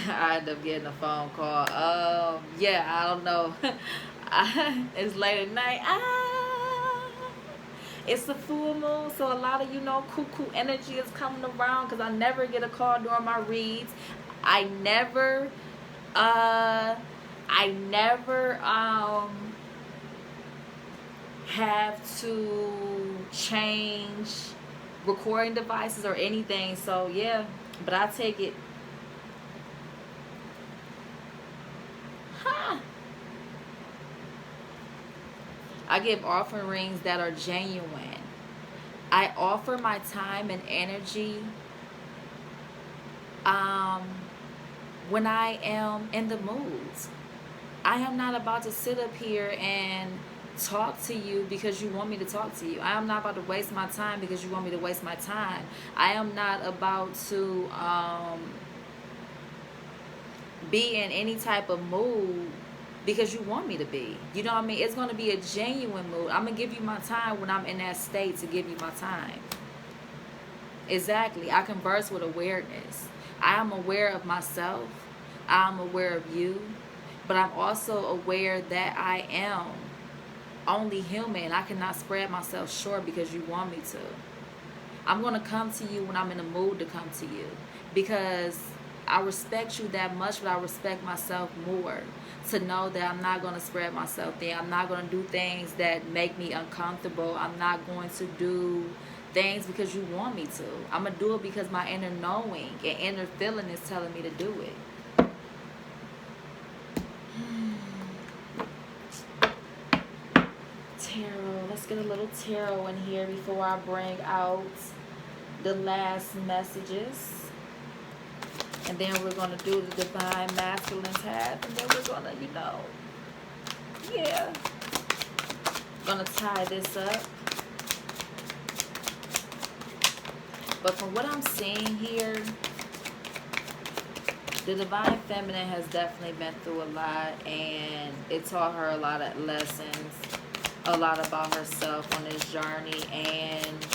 I end up getting a phone call. Yeah, I don't know. It's late at night. It's the full moon, so a lot of cuckoo energy is coming around because I never get a call during my reads. I never, uh, I never have to change recording devices or anything. So yeah, but I take it. Huh. I give offerings that are genuine. I offer my time and energy um, when I am in the mood. I am not about to sit up here and talk to you because you want me to talk to you. I am not about to waste my time because you want me to waste my time. I am not about to be in any type of mood because you want me to be. You know what I mean? It's going to be a genuine mood. I'm going to give you my time when I'm in that state to give you my time. Exactly. I converse with awareness. I am aware of myself. I'm aware of you. But I'm also aware that I am only human. I cannot spread myself short because you want me to. I'm going to come to you when I'm in the mood to come to you because I respect you that much, but I respect myself more to know that I'm not going to spread myself thin. I'm not going to do things that make me uncomfortable. I'm not going to do things because you want me to. I'm going to do it because my inner knowing and inner feeling is telling me to do it. Tarot. Let's get a little tarot in here before I bring out the last messages. And then we're going to do the divine masculine tab. And then we're going to, yeah. Going to tie this up. But from what I'm seeing here, the divine feminine has definitely been through a lot. And it taught her a lot of lessons. A lot about herself on this journey. And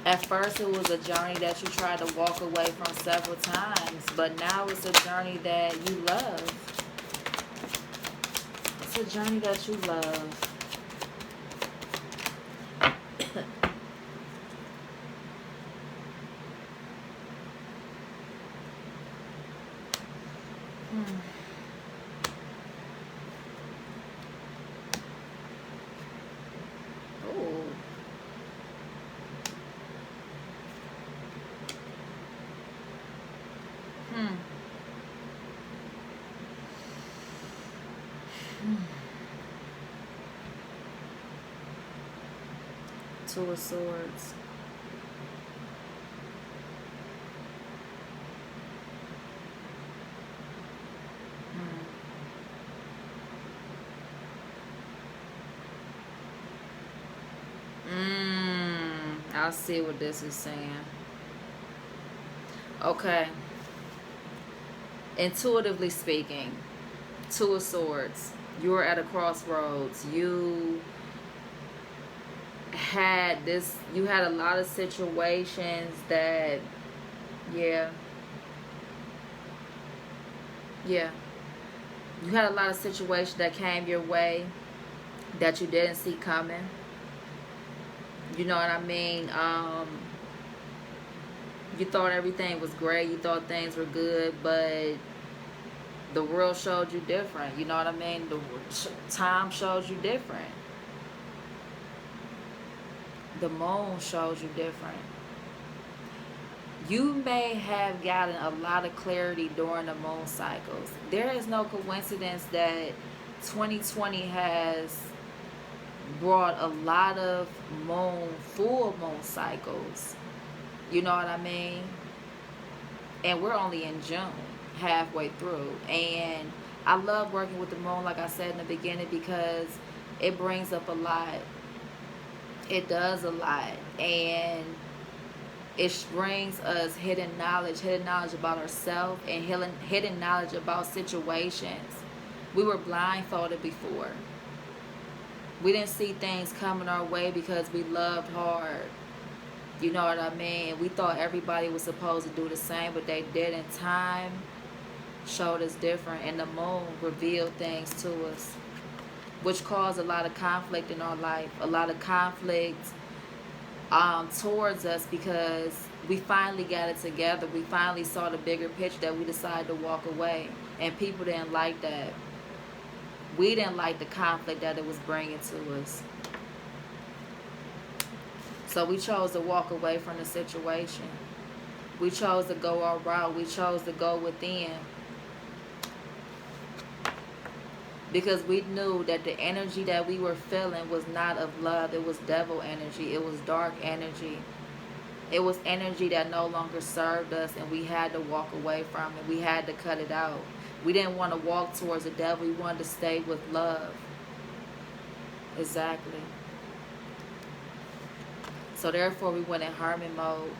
at first it was a journey that you tried to walk away from several times, but now it's a journey that you love. It's a journey that you love. Ooh. Two of Swords. I'll see what this is saying. Okay. Intuitively speaking, Two of Swords. You're at a crossroads. You had a lot of situations that, yeah. You had a lot of situations that came your way that you didn't see coming. You know what I mean? You thought everything was great. You thought things were good, but the world showed you different. You know what I mean? The time showed you different. The moon shows you different. You may have gotten a lot of clarity during the moon cycles. There is no coincidence that 2020 has brought a lot of full moon cycles. You know what I mean? And we're only in June, halfway through. And I love working with the moon, like I said in the beginning, because it brings up a lot. It does a lot. And it brings us hidden knowledge about ourselves, and hidden knowledge about situations. We were blindfolded before. We didn't see things coming our way because we loved hard. You know what I mean? We thought everybody was supposed to do the same, but they didn't. Time showed us different, and the moon revealed things to us, which caused a lot of conflict in our life, a lot of conflict towards us, because we finally got it together. We finally saw the bigger picture that we decided to walk away, and people didn't like that. We didn't like the conflict that it was bringing to us. So we chose to walk away from the situation. We chose to go our route. We chose to go within. Because we knew that the energy that we were feeling was not of love. It was devil energy. It was dark energy. It was energy that no longer served us, and we had to walk away from it. We had to cut it out. We didn't want to walk towards the devil. We wanted to stay with love. Exactly. So therefore, we went in hermit mode.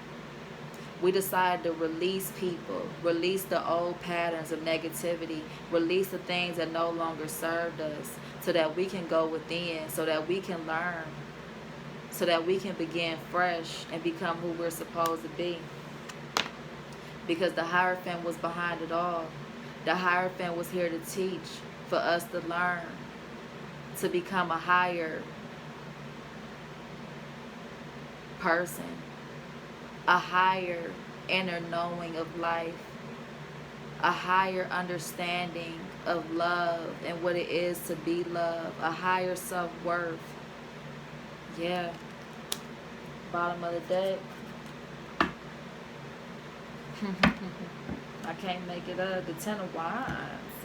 We decided to release people, release the old patterns of negativity, release the things that no longer served us, so that we can go within, so that we can learn, so that we can begin fresh and become who we're supposed to be. Because the Hierophant was behind it all. The Hierophant was here to teach, for us to learn, to become a higher person, a higher inner knowing of life, a higher understanding of love and what it is to be loved, a higher self-worth. Yeah. Bottom of the deck. I can't make it up. The Ten of Wands.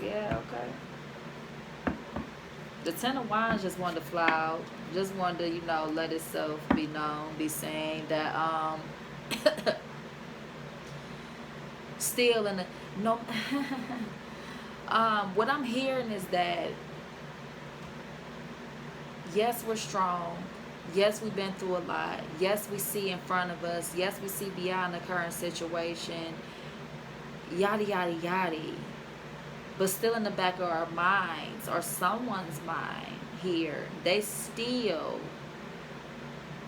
Yeah, okay. The Ten of Wands just wanted to fly out. Just wanted to, let itself be known, be seen. That, still in the, no, what I'm hearing is that, yes, we're strong. Yes, we've been through a lot. Yes, we see in front of us. Yes, we see beyond the current situation. Yada, yada, yada. But still in the back of our minds, or someone's mind here, they still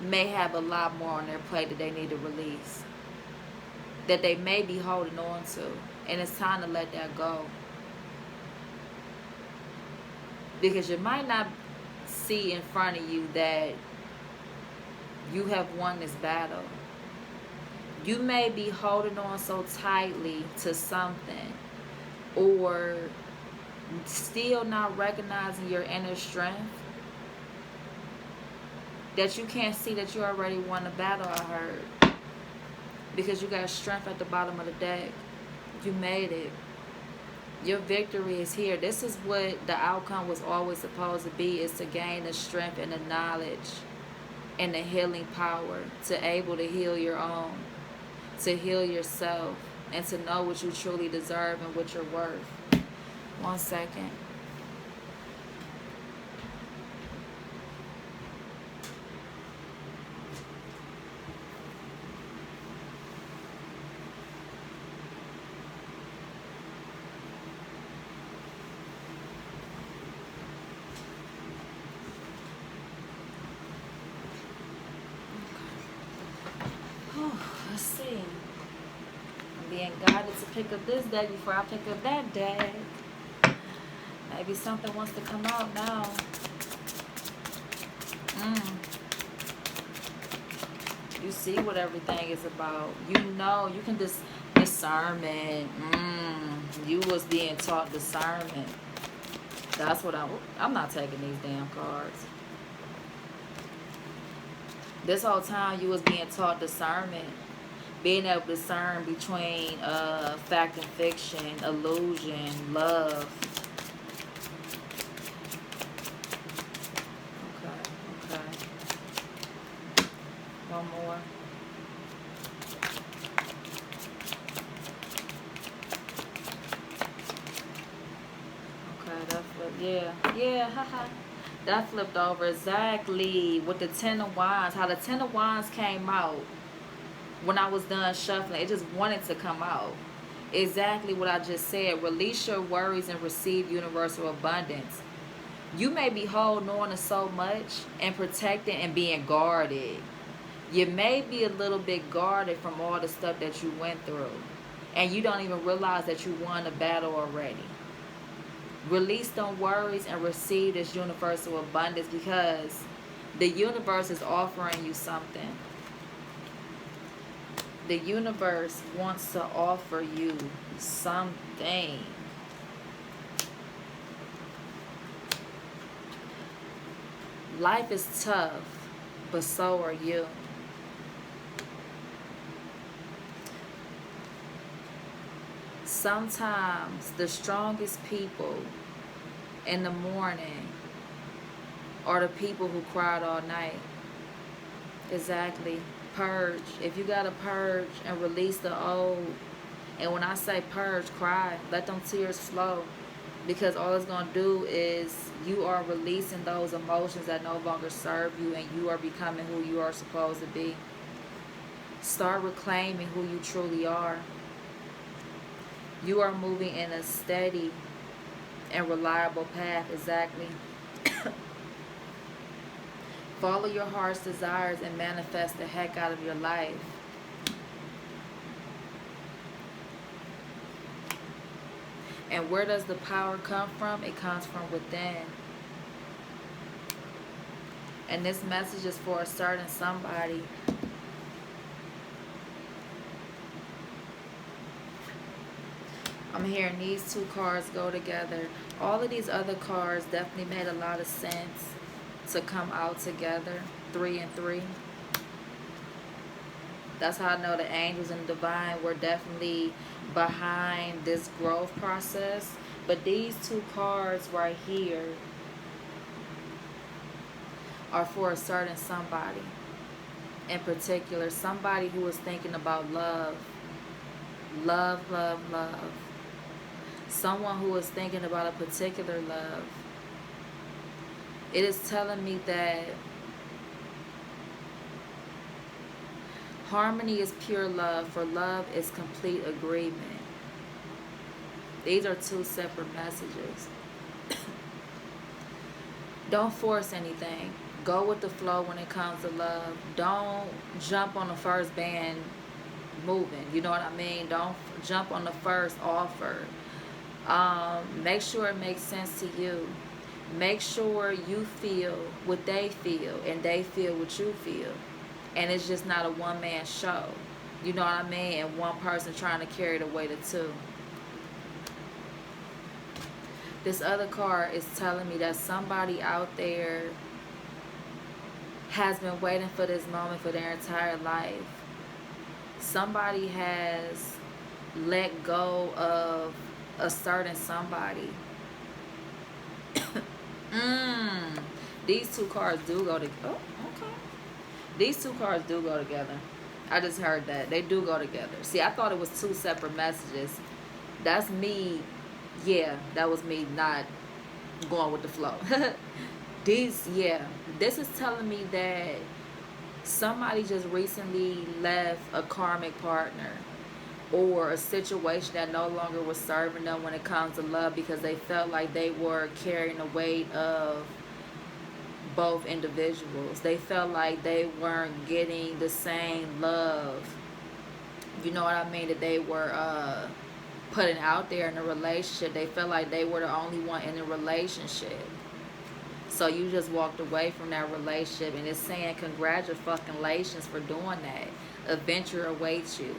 may have a lot more on their plate that they need to release, that they may be holding on to. And it's time to let that go. Because you might not see in front of you that you have won this battle. You may be holding on so tightly to something, or still not recognizing your inner strength, that you can't see that you already won the battle, I heard. Because you got strength at the bottom of the deck. You made it. Your victory is here. This is what the outcome was always supposed to be, is to gain the strength and the knowledge and the healing power to able to heal your own, to heal yourself, and to know what you truly deserve and what you're worth. 1 second. Let's see. I'm being guided to pick up this deck before I pick up that deck. Maybe something wants to come out now. You see what everything is about. You can just discernment. You was being taught discernment. That's what I'm not taking these damn cards. This whole time you was being taught discernment. Being able to discern between fact and fiction, illusion, love. Okay. One more. Okay, that flipped. Yeah, haha. That flipped over exactly with the Ten of Wands. How the Ten of Wands came out when I was done shuffling. It just wanted to come out. Exactly what I just said. Release your worries and receive universal abundance. You may be holding on to so much and protecting and being guarded. You may be a little bit guarded from all the stuff that you went through. and you don't even realize that you won a battle already. Release them worries and receive this universal abundance, because the universe is offering you something. The universe wants to offer you something. Life is tough, but so are you. Sometimes the strongest people in the morning are the people who cried all night. Exactly. Purge. If you gotta purge and release the old, and when I say purge, cry, let them tears flow, because all it's gonna do is you are releasing those emotions that no longer serve you, and you are becoming who you are supposed to be. Start reclaiming who you truly are. You are moving in a steady and reliable path. Exactly. Follow your heart's desires and manifest the heck out of your life. And where does the power come from? It comes from within. And this message is for a certain somebody. I'm hearing these two cards go together. All of these other cards definitely made a lot of sense to come out together. 3 and 3. That's how I know the angels and the divine were definitely behind this growth process. But these two cards right here are for a certain somebody in particular. Somebody who is thinking about love. Love, love, love. Someone who is thinking about a particular love. It is telling me that harmony is pure love, for love is complete agreement. These are two separate messages. Don't force anything. Go with the flow when it comes to love. Don't jump on the first band moving. You know what I mean? Don't jump on the first offer. Make sure it makes sense to you. Make sure you feel what they feel and they feel what you feel. And it's just not a one-man show. You know what I mean? And one person trying to carry the weight of two. This other card is telling me that somebody out there has been waiting for this moment for their entire life. Somebody has let go of a certain somebody. These two cards do go together. Oh, okay. These two cards do go together. I just heard that. They do go together. See, I thought it was two separate messages. That's me. Yeah, that was me not going with the flow. This is telling me that somebody just recently left a karmic partner or a situation that no longer was serving them when it comes to love, because they felt like they were carrying the weight of both individuals. They felt like they weren't getting the same love, you know what I mean, that they were putting out there in a relationship. They felt like they were the only one in the relationship. So you just walked away from that relationship, and it's saying congratulations for doing that. Adventure awaits you.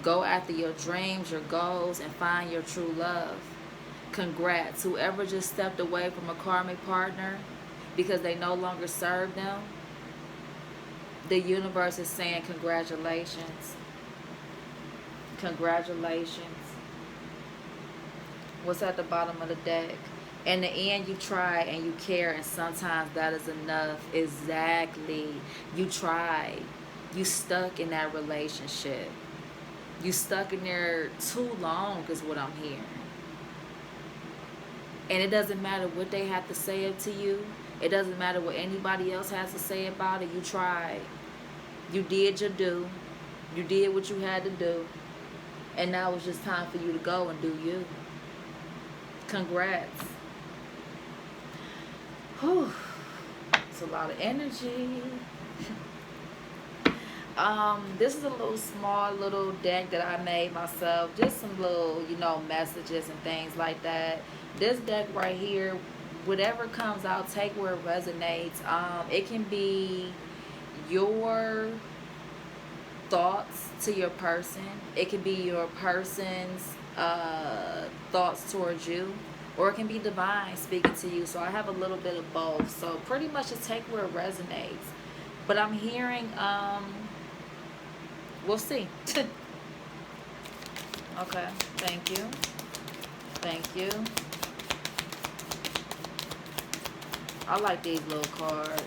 Go after your dreams, your goals, and find your true love. Congrats. Whoever just stepped away from a karmic partner because they no longer serve them, the universe is saying congratulations. Congratulations. What's at the bottom of the deck? In the end, you try and you care, and sometimes that is enough. Exactly. You tried. You stuck in that relationship. You stuck in there too long is what I'm hearing. And it doesn't matter what they have to say to you. It doesn't matter what anybody else has to say about it. You tried. You did your due. You did what you had to do. And now it's just time for you to go and do you. Congrats. Whew. It's a lot of energy. This is a little small little deck that I made myself. Just some little, messages and things like that. This deck right here, whatever comes out, take where it resonates. It can be your thoughts to your person. It can be your person's thoughts towards you, or it can be divine speaking to you. So I have a little bit of both. So pretty much just take where it resonates. But I'm hearing, we'll see. Okay, thank you. Thank you. I like these little cards.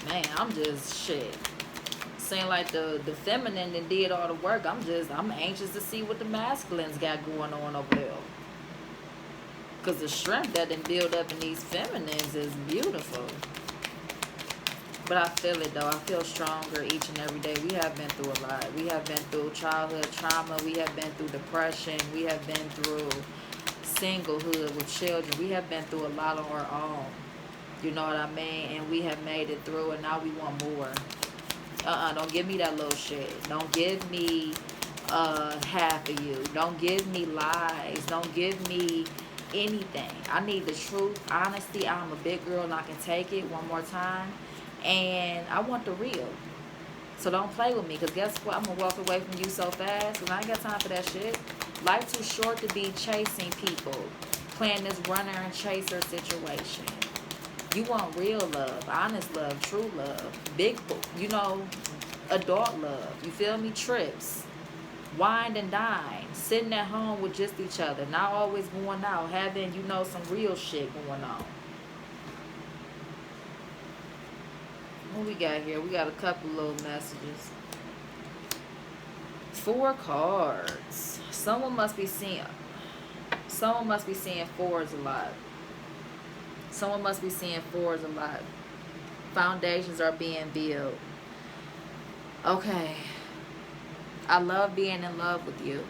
Man, I'm just shit. Saying like the feminine that did all the work. I'm anxious to see what the masculines got going on over there. Because the strength that then build up in these feminines is beautiful. But I feel it though. I feel stronger each and every day. We have been through a lot. We have been through childhood trauma. We have been through depression. We have been through singlehood with children. We have been through a lot on our own. You know what I mean? And we have made it through, and now we want more. Don't give me that little shit. Don't give me half of you. Don't give me lies. Don't give me anything. I need the truth, honesty. I'm a big girl and I can take it one more time. And I want the real. So don't play with me, because guess what? I'm going to walk away from you so fast, and I ain't got time for that shit. Life too short to be chasing people, playing this runner and chaser situation. You want real love, honest love, true love, big, adult love. You feel me? Trips, wine and dine, sitting at home with just each other, not always going out, having, some real shit going on. What we got here? We got a couple little messages. 4 cards. Someone must be seeing fours a lot. Someone must be seeing fours a lot. Foundations are being built. Okay. I love being in love with you.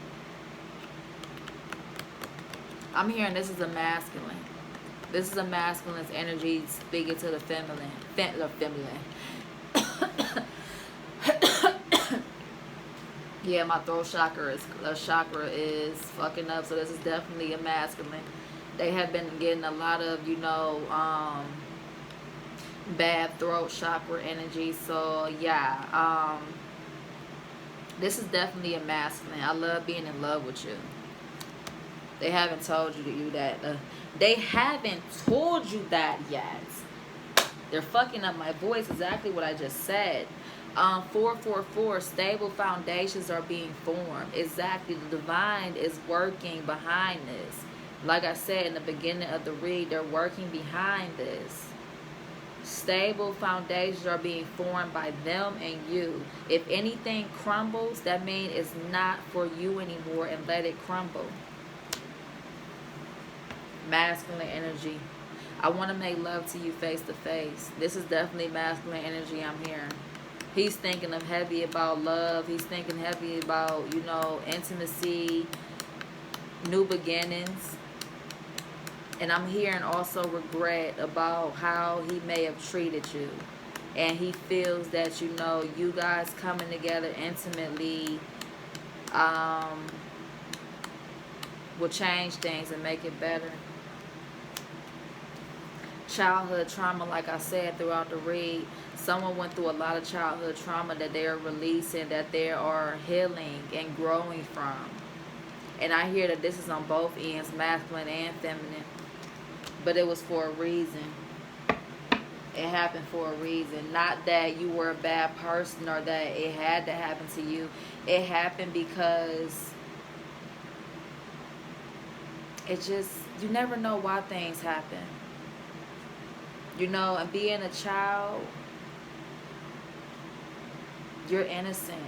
I'm hearing this is a masculine. This is a masculine's energy speaking to the feminine. Yeah, my throat chakra is fucking up. So this is definitely a masculine. They have been getting a lot of, bad throat chakra energy. So yeah, this is definitely a masculine. I love being in love with you. They haven't told you that. They haven't told you that yet. They're fucking up my voice. Exactly what I just said. 444, stable foundations are being formed. Exactly. The divine is working behind this. Like I said in the beginning of the read, they're working behind this. Stable foundations are being formed by them and you. If anything crumbles, that means it's not for you anymore, and let it crumble. Masculine energy. I want to make love to you face to face. This is definitely masculine energy I'm hearing. He's thinking of heavy about love. He's thinking heavy about, intimacy, new beginnings. And I'm hearing also regret about how he may have treated you. And he feels that, you guys coming together intimately will change things and make it better. Childhood trauma, like I said throughout the read, someone went through a lot of childhood trauma that they are releasing, that they are healing and growing from. And I hear that this is on both ends, masculine and feminine. But it was for a reason. It happened for a reason. Not that you were a bad person or that it had to happen to you. It happened because you never know why things happen. And being a child, you're innocent.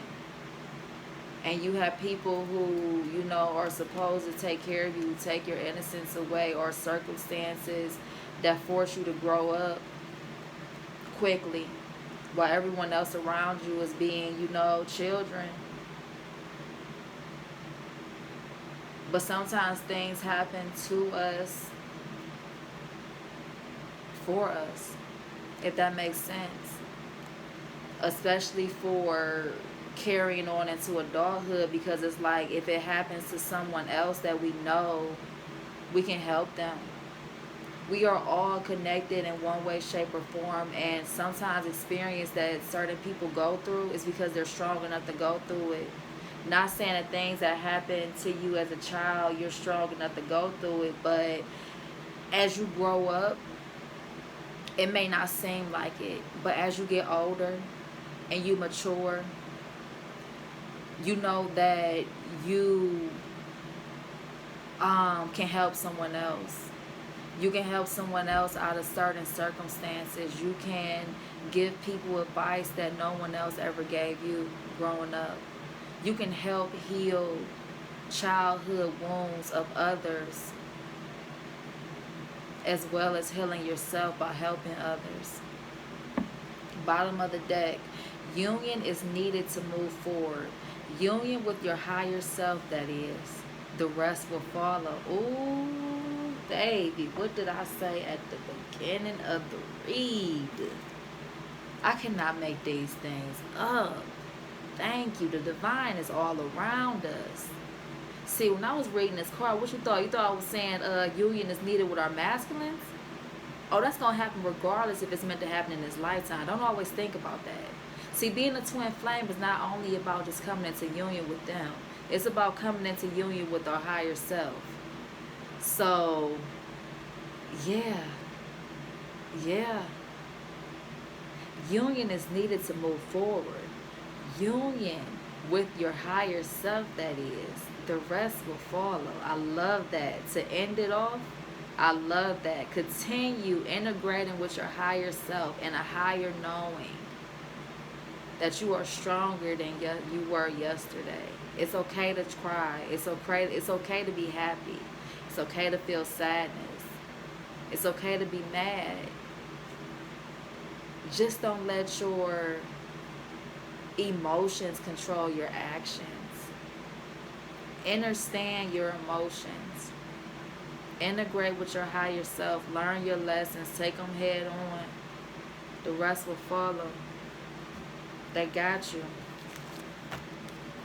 And you have people who, are supposed to take care of you, take your innocence away, or circumstances that force you to grow up quickly while everyone else around you is being, children. But sometimes things happen to us for us, if that makes sense. Especially for carrying on into adulthood, because it's like if it happens to someone else that we know, we can help them. We are all connected in one way, shape, or form, and sometimes experience that certain people go through is because they're strong enough to go through it. Not saying that things that happen to you as a child, you're strong enough to go through it, but as you grow up, it may not seem like it, but as you get older and you mature, you know that you can help someone else. You can help someone else out of certain circumstances. You can give people advice that no one else ever gave you growing up. You can help heal childhood wounds of others, as well as healing yourself by helping others. Bottom of the deck, union is needed to move forward. Union with your higher self, that is. The rest will follow. Ooh, baby, what did I say at the beginning of the read? I cannot make these things up. Thank you. The divine is all around us. See, when I was reading this card, what you thought? You thought I was saying union is needed with our masculines? Oh, that's going to happen regardless if it's meant to happen in this lifetime. Don't always think about that. See, being a twin flame is not only about just coming into union with them. It's about coming into union with our higher self. So, yeah. Union is needed to move forward. Union with your higher self, that is. The rest will follow. I love that. To end it off, I love that. Continue integrating with your higher self and a higher knowing that you are stronger than you were yesterday. It's okay to cry. It's okay to be happy. It's okay to feel sadness. It's okay to be mad. Just don't let your emotions control your actions. Understand your emotions. Integrate with your higher self. Learn your lessons. Take them head on. The rest will follow. They got you.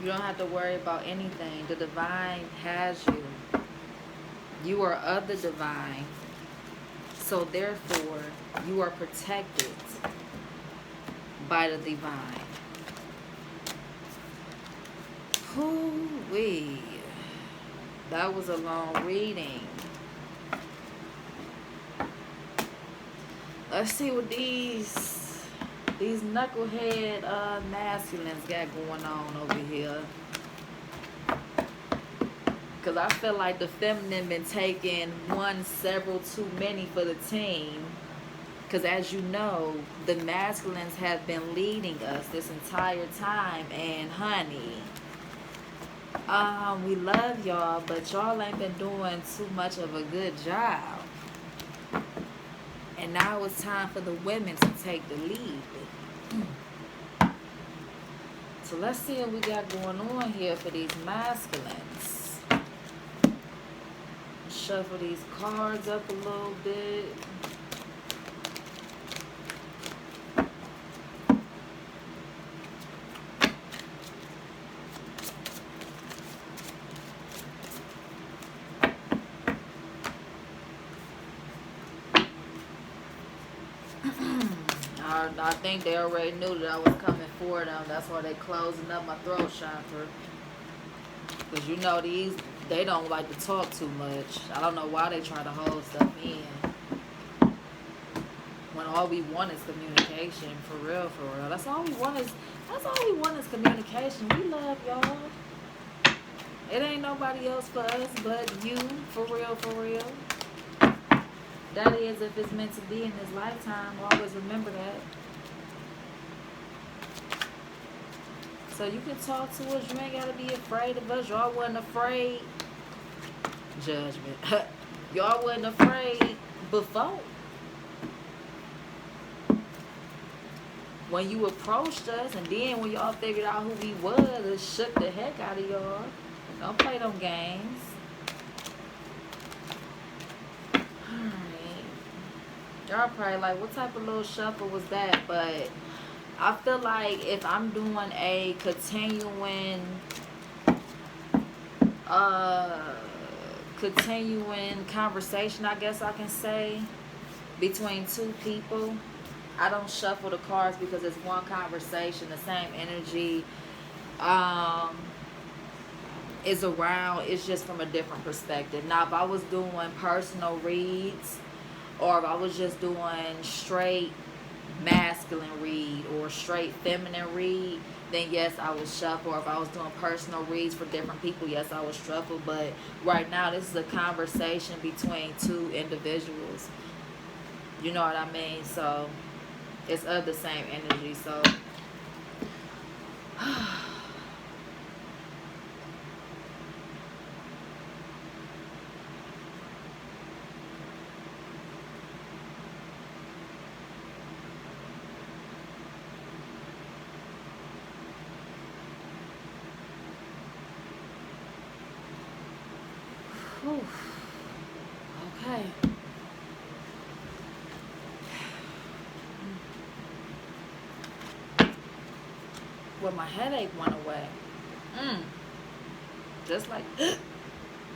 You don't have to worry about anything. The divine has you. You are of the divine. So therefore, you are protected by the divine. Hoo-wee. That was a long reading. Let's see what these knucklehead masculines got going on over here. Because I feel like the feminine been taking one, several, too many for the team. Because as you know, the masculines have been leading us this entire time. And honey, we love y'all, but y'all ain't been doing too much of a good job. And now it's time for the women to take the lead. So let's see what we got going on here for these masculines. Shuffle these cards up a little bit. I think they already knew that I was coming for them. That's why they closing up my throat chakra. Because you know they don't like to talk too much. I don't know why they try to hold stuff in. When all we want is communication. For real, for real. That's all we want is communication. We love y'all. It ain't nobody else for us but you. For real, for real. That is, if it's meant to be in this lifetime, always remember that. So you can talk to us. You ain't got to be afraid of us. Y'all wasn't afraid. Judgment. Y'all wasn't afraid before. When you approached us, and then when y'all figured out who we was, it shook the heck out of y'all. Don't play them games. Y'all probably like, what type of little shuffle was that? But I feel like if I'm doing a uh continuing conversation, I guess I can say, between two people, I don't shuffle the cards because it's one conversation, the same energy um is around. It's just from a different perspective. Now if I was doing personal reads, or if I was just doing straight masculine read or straight feminine read, then yes, I would shuffle. Or if I was doing personal reads for different people, yes, I would shuffle. But right now, this is a conversation between two individuals. You know what I mean? So it's of the same energy. So whew. Okay. Well, my headache went away. Mm. Just like,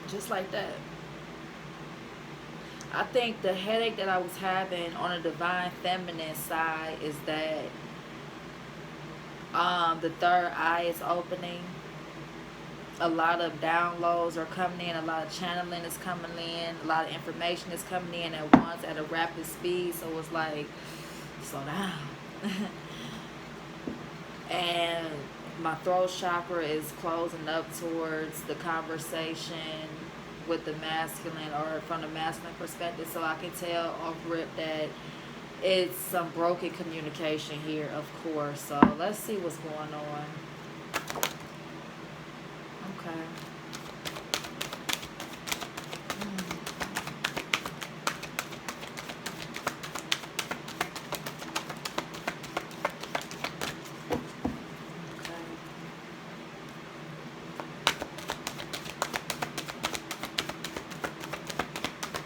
just like that. I think the headache that I was having on the divine feminine side is that the third eye is opening. A lot of downloads are coming in. A lot of channeling is coming in. A lot of information is coming in at once at a rapid speed. So it's like, slow down. And my throat chakra is closing up towards the conversation with the masculine, or from the masculine perspective. So I can tell off rip that it's some broken communication here, of course. So let's see what's going on. Okay. Okay.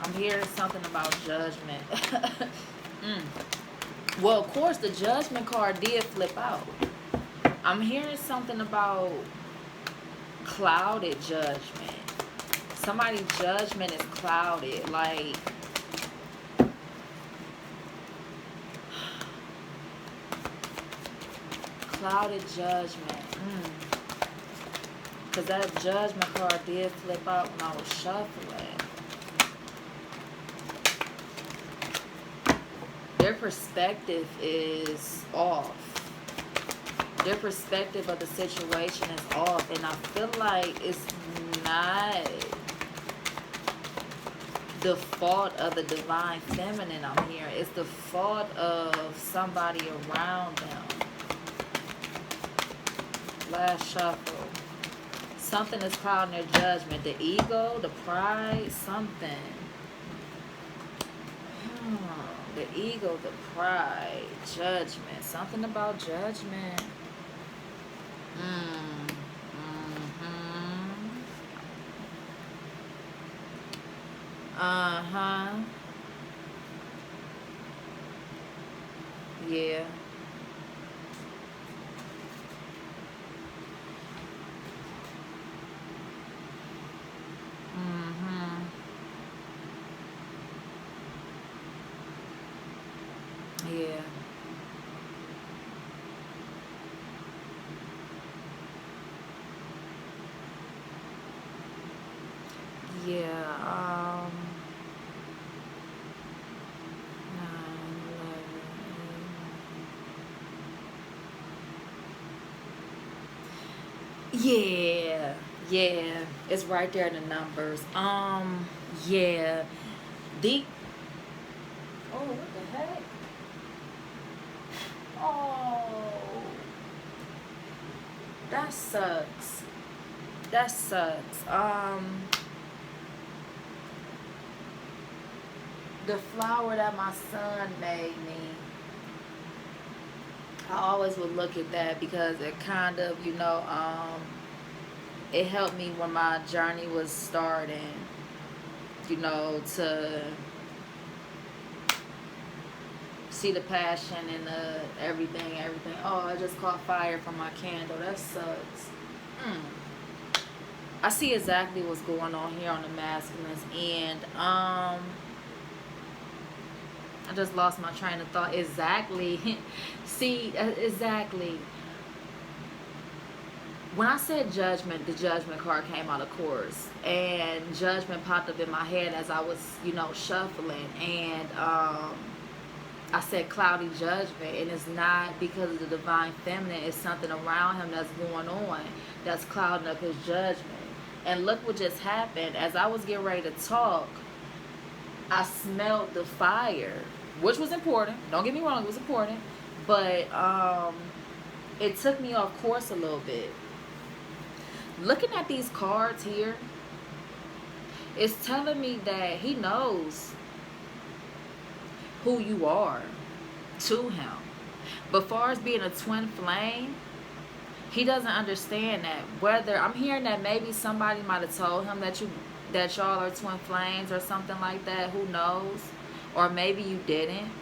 I'm hearing something about judgment. Well, of course, the judgment card did flip out. I'm hearing something about clouded judgment. Somebody's judgment is clouded. Like, clouded judgment. Because that judgment card did flip out when I was shuffling. Their perspective is off. Their perspective of the situation is off. And I feel like it's not the fault of the divine feminine I'm hearing. It's the fault of somebody around them. Last shuffle. Something is clouding their judgment. The ego, the pride, something. The ego, the pride, judgment. Something about judgment. Uh-huh. Yeah. Yeah. Yeah. 9, 11, yeah. Yeah. It's right there in the numbers. Yeah. The Oh, what the heck? Oh, that sucks. That sucks. The flower that my son made me, I always would look at that because it kind of, it helped me when my journey was starting, to See the passion and the everything. Oh, I just caught fire from my candle. That sucks. Mm. I see exactly what's going on here on the masculines, and I just lost my train of thought. Exactly. See, exactly. When I said judgment, the judgment card came out, of course, and judgment popped up in my head as I was, shuffling, and I said cloudy judgment, and it's not because of the divine feminine. It's something around him that's going on that's clouding up his judgment. And look what just happened. As I was getting ready to talk, I smelled the fire, which was important. Don't get me wrong, it was important. But it took me off course a little bit. Looking at these cards here, it's telling me that he knows who you are to him. But far as being a twin flame, he doesn't understand that. Whether I'm hearing that maybe somebody might have told him that y'all are twin flames or something like that, who knows? Or maybe you didn't.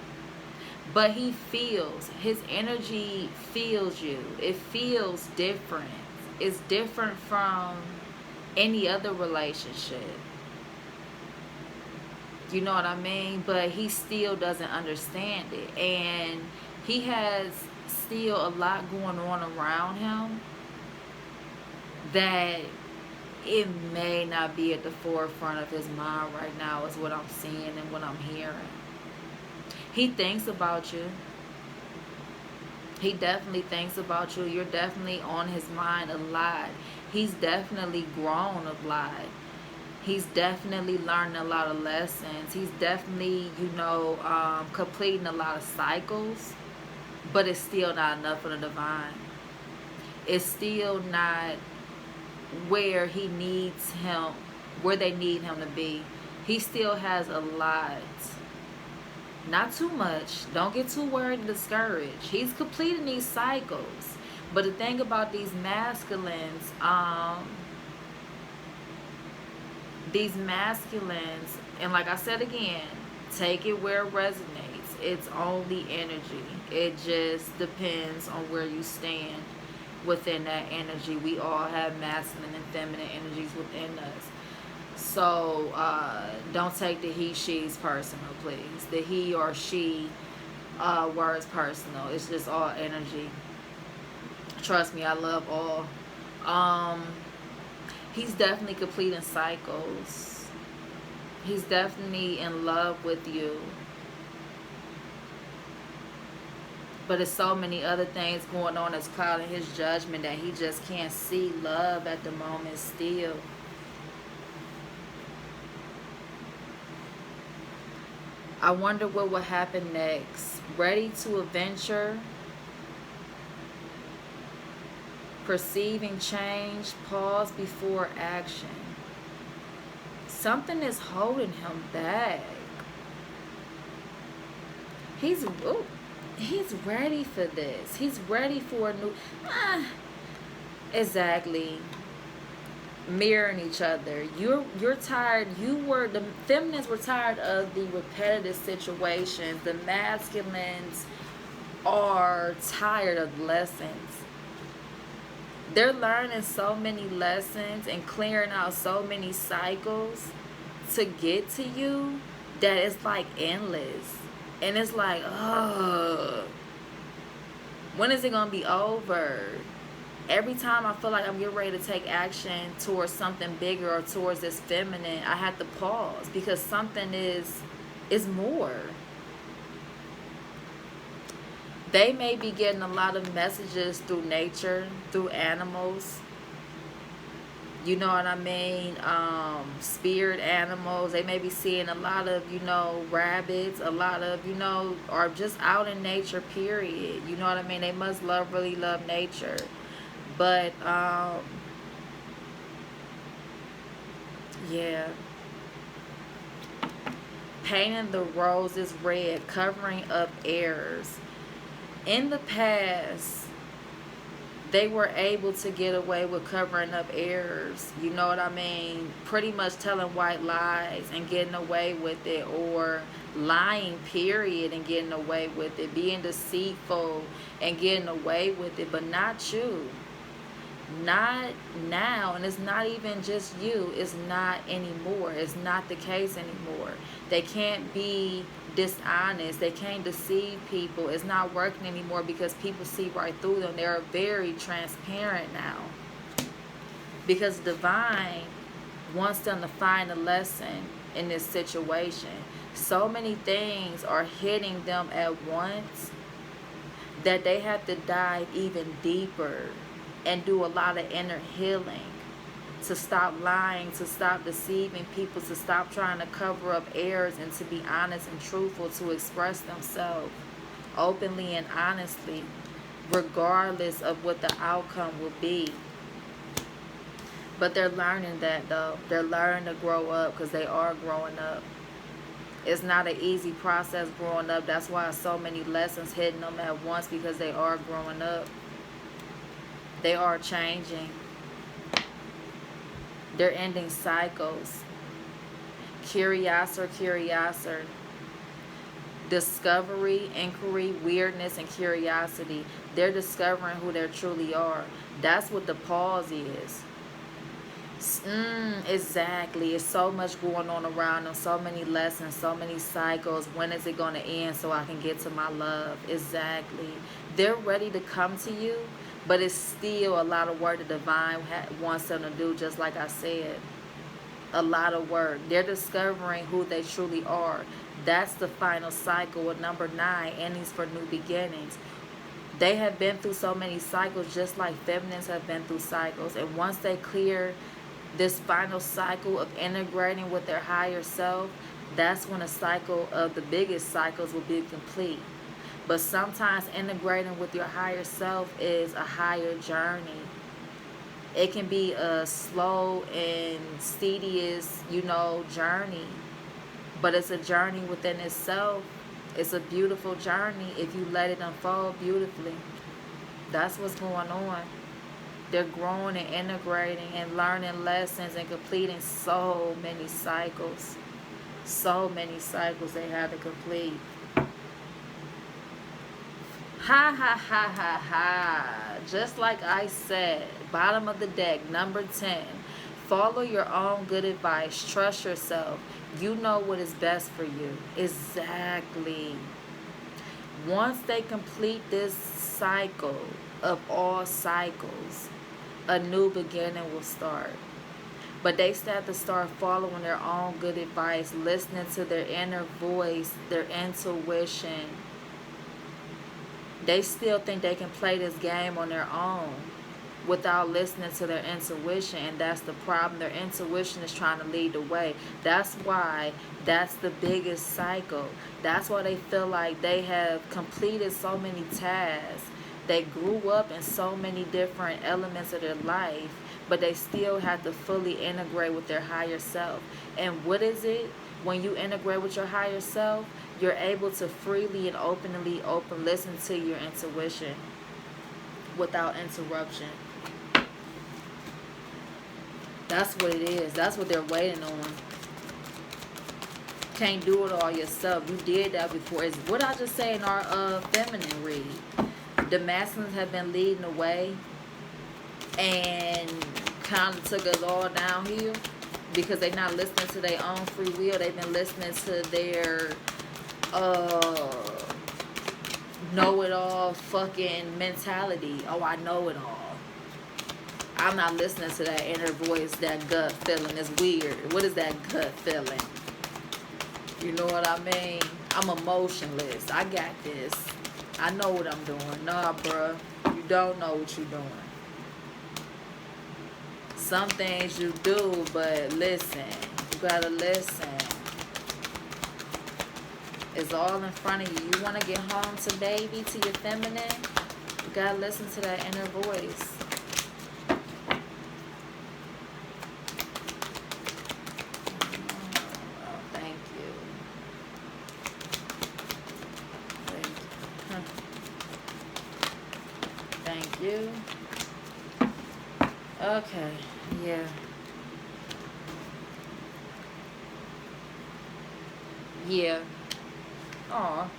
But he feels, his energy feels you. It feels different. It's different from any other relationship. You know what I mean? But he still doesn't understand it. And he has still a lot going on around him that it may not be at the forefront of his mind right now, is what I'm seeing and what I'm hearing. He thinks about you. He definitely thinks about you. You're definitely on his mind a lot. He's definitely grown a lot. He's definitely learning a lot of lessons. He's definitely, completing a lot of cycles. But it's still not enough for the divine. It's still not where he needs him, where they need him to be. He still has a lot. Not too much. Don't get too worried and discouraged. He's completing these cycles. But the thing about these masculines, and like I said again, take it where it resonates. It's only energy. It just depends on where you stand within that energy. We all have masculine and feminine energies within us. So don't take the he, she's personal, please. The he or she words personal. It's just all energy. Trust me, I love all. He's definitely completing cycles. He's definitely in love with you. But there's so many other things going on that's clouding his judgment that he just can't see love at the moment still. I wonder what will happen next. Ready to adventure. Perceiving change. Pause before action. Something is holding him back. He's ready for this. He's ready for a new... exactly. Mirroring each other. You're tired. The feminines were tired of the repetitive situations. The masculines are tired of lessons. They're learning so many lessons and clearing out so many cycles to get to you that it's like endless. And it's like, ugh, when is it gonna be over? Every time I feel like I'm getting ready to take action towards something bigger or towards this feminine, I have to pause because something is more. They may be getting a lot of messages through nature, through animals. You know what I mean? Spirit animals. They may be seeing a lot of, rabbits, a lot of, or just out in nature, period. You know what I mean? They must really love nature. But, yeah. Painting the roses red, covering up errors. In the past, they were able to get away with covering up errors. You know what I mean? Pretty much telling white lies and getting away with it, or lying period and getting away with it, being deceitful and getting away with it. But not you. Not now. And it's not even just you. It's not anymore. It's not the case anymore. They can't be dishonest. They can't deceive people. It's not working anymore because people see right through them. They're very transparent now, because divine wants them to find a lesson in this situation. So many things are hitting them at once that they have to dive even deeper and do a lot of inner healing to stop lying, to stop deceiving people, to stop trying to cover up errors, and to be honest and truthful, to express themselves openly and honestly, regardless of what the outcome will be. But they're learning that, though. They're learning to grow up, because they are growing up. It's not an easy process growing up. That's why so many lessons hitting them at once, because they are growing up. They are changing. They're ending cycles. Curiosity. Discovery, inquiry, weirdness, and curiosity. They're discovering who they truly are. That's what the pause is. Exactly. It's so much going on around them. So many lessons, so many cycles. When is it going to end so I can get to my love? Exactly. They're ready to come to you, but it's still a lot of work the divine wants them to do, just like I said. A lot of work. They're discovering who they truly are. That's the final cycle of number 9, endings for new beginnings. They have been through so many cycles, just like feminines have been through cycles. And once they clear this final cycle of integrating with their higher self, that's when a cycle of the biggest cycles will be complete. But sometimes integrating with your higher self is a higher journey. It can be a slow and tedious, journey. But it's a journey within itself. It's a beautiful journey if you let it unfold beautifully. That's what's going on. They're growing and integrating and learning lessons and completing so many cycles. So many cycles they had to complete. Ha ha ha ha ha. Just like I said, bottom of the deck, number 10. Follow your own good advice. Trust yourself. You know what is best for you. Exactly. Once they complete this cycle of all cycles, a new beginning will start. But they still have to start following their own good advice, listening to their inner voice, their intuition. They still think they can play this game on their own without listening to their intuition, and that's the problem. Their intuition is trying to lead the way. That's why that's the biggest cycle. That's why they feel like they have completed so many tasks. They grew up in so many different elements of their life, but they still have to fully integrate with their higher self. And what is it? When you integrate with your higher self, you're able to freely and openly listen to your intuition without interruption. That's what it is. That's what they're waiting on. Can't do it all yourself. You did that before. It's what I just say in our feminine read. The masculines have been leading the way and kind of took us all downhill because they're not listening to their own free will. They've been listening to their know-it-all fucking mentality. Oh, I know it all. I'm not listening to that inner voice, that gut feeling. It's weird. What is that gut feeling? You know what I mean? I'm emotionless. I got this. I know what I'm doing. Nah, bruh. You don't know what you're doing. Some things you do, but listen. You gotta listen. It's all in front of you. You want to get home to baby, to your feminine? You gotta listen to that inner voice. Oh, thank you. Thank you. Okay. Yeah. Yeah. Aw.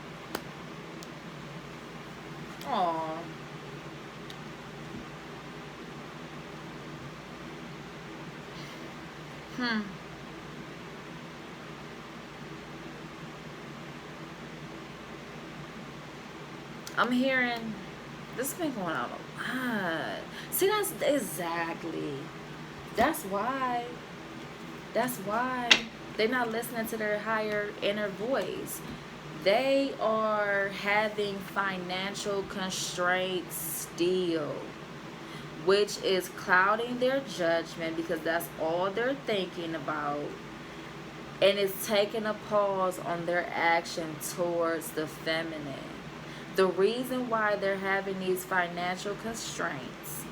Aw. Hmm. I'm hearing this has been going on a lot. See, that's exactly. That's why. That's why they're not listening to their higher inner voice. They are having financial constraints still, which is clouding their judgment because that's all they're thinking about. And it's taking a pause on their action towards the feminine. The reason why they're having these financial constraints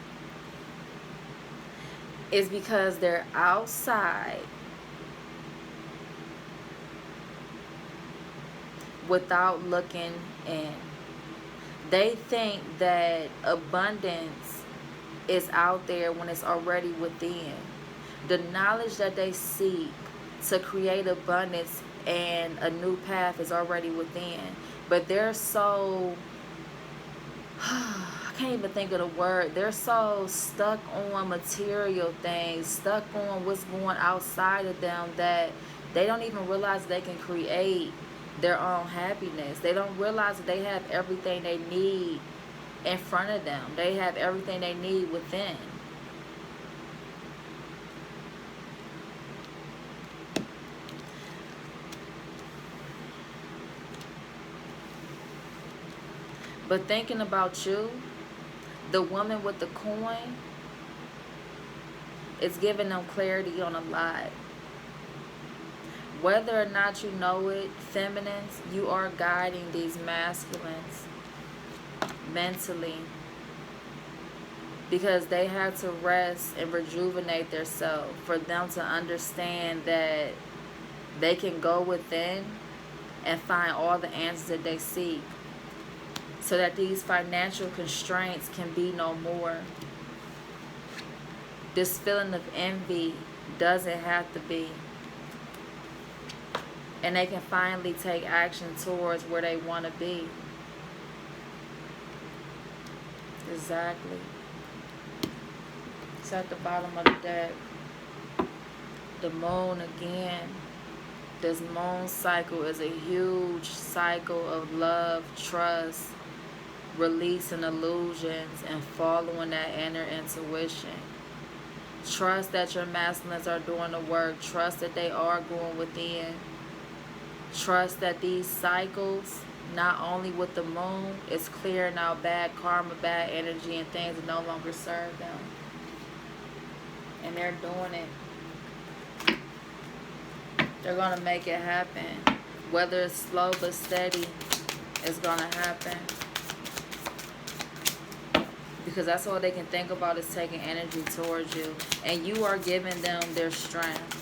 is because they're outside without looking in. They think that abundance is out there when it's already within. The knowledge that they seek to create abundance and a new path is already within. But they're so I can't even think of the word. They're so stuck on material things, stuck on what's going outside of them that they don't even realize they can create their own happiness. They don't realize that they have everything they need in front of them. They have everything they need within. But thinking about you, the woman with the coin, is giving them clarity on a lot. Whether or not you know it, feminines, you are guiding these masculines mentally because they have to rest and rejuvenate themselves for them to understand that they can go within and find all the answers that they seek so that these financial constraints can be no more. This feeling of envy doesn't have to be. And they can finally take action towards where they want to be. Exactly. It's at the bottom of the deck. The moon again. This moon cycle is a huge cycle of love, trust, releasing illusions, and following that inner intuition. Trust that your masculines are doing the work. Trust that they are going within. Trust that these cycles, not only with the moon, is clearing out bad karma, bad energy, and things that no longer serve them. And they're doing it. They're going to make it happen. Whether it's slow but steady, it's going to happen. Because that's all they can think about is taking energy towards you. And you are giving them their strength.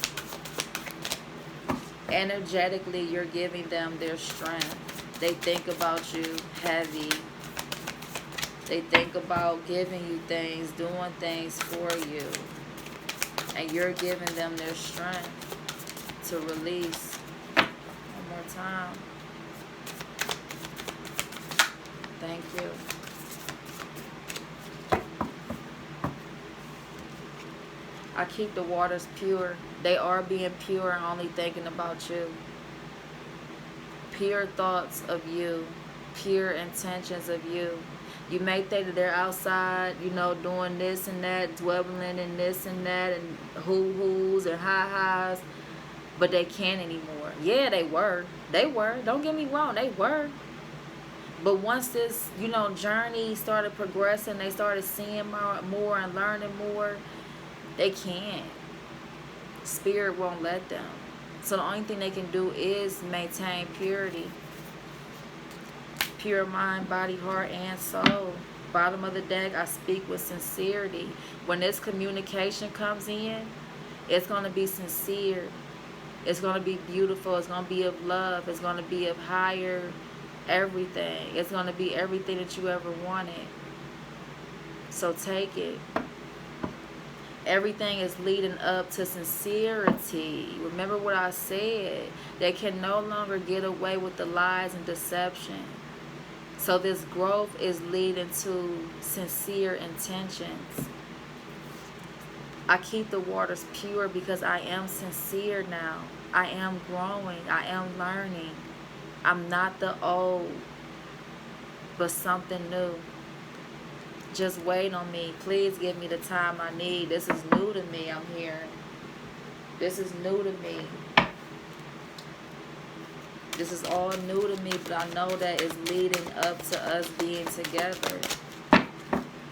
Energetically, you're giving them their strength. They think about you heavy. They think about giving you things, doing things for you. And you're giving them their strength to release. One more time. Thank you. I keep the waters pure. They are being pure and only thinking about you. Pure thoughts of you. Pure intentions of you. You may think that they're outside, you know, doing this and that, dwelling in this and that, and hoo-hoos and ha-has, but they can't anymore. Yeah, they were. They were. Don't get me wrong. They were. But once this, you know, journey started progressing, they started seeing more and learning more, they can't. Spirit won't let them. So the only thing they can do is maintain purity. Pure mind, body, heart, and soul. Bottom of the deck, I speak with sincerity. When this communication comes in, it's going to be sincere. It's going to be beautiful. It's going to be of love. It's going to be of higher everything. It's going to be everything that you ever wanted. So take it. Everything is leading up to sincerity. Remember what I said. They can no longer get away with the lies and deception. So this growth is leading to sincere intentions. I keep the waters pure because I am sincere now. I am growing. I am learning. I'm not the old, but something new. Just wait on me. Please give me the time I need. This is new to me, I'm hearing. This is new to me. This is all new to me, but I know that it's leading up to us being together.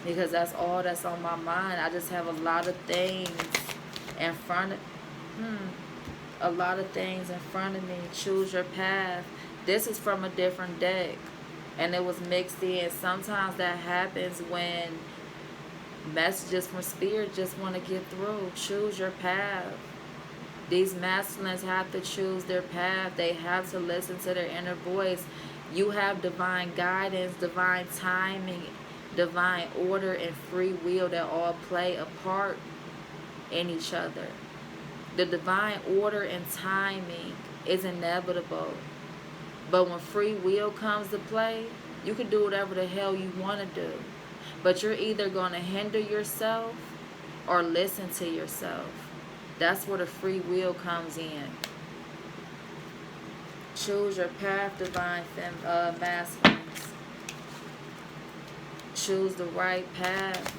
Because that's all that's on my mind. I just have a lot of things in front of a lot of things in front of me. Choose your path. This is from a different deck. And it was mixed in. Sometimes that happens when messages from spirit just want to get through. Choose your path. These masculines have to choose their path. They have to listen to their inner voice. You have divine guidance, divine timing, divine order, and free will that all play a part in each other. The divine order and timing is inevitable. But when free will comes to play, you can do whatever the hell you want to do. But you're either going to hinder yourself or listen to yourself. That's where the free will comes in. Choose your path, divine masculines. Choose the right path.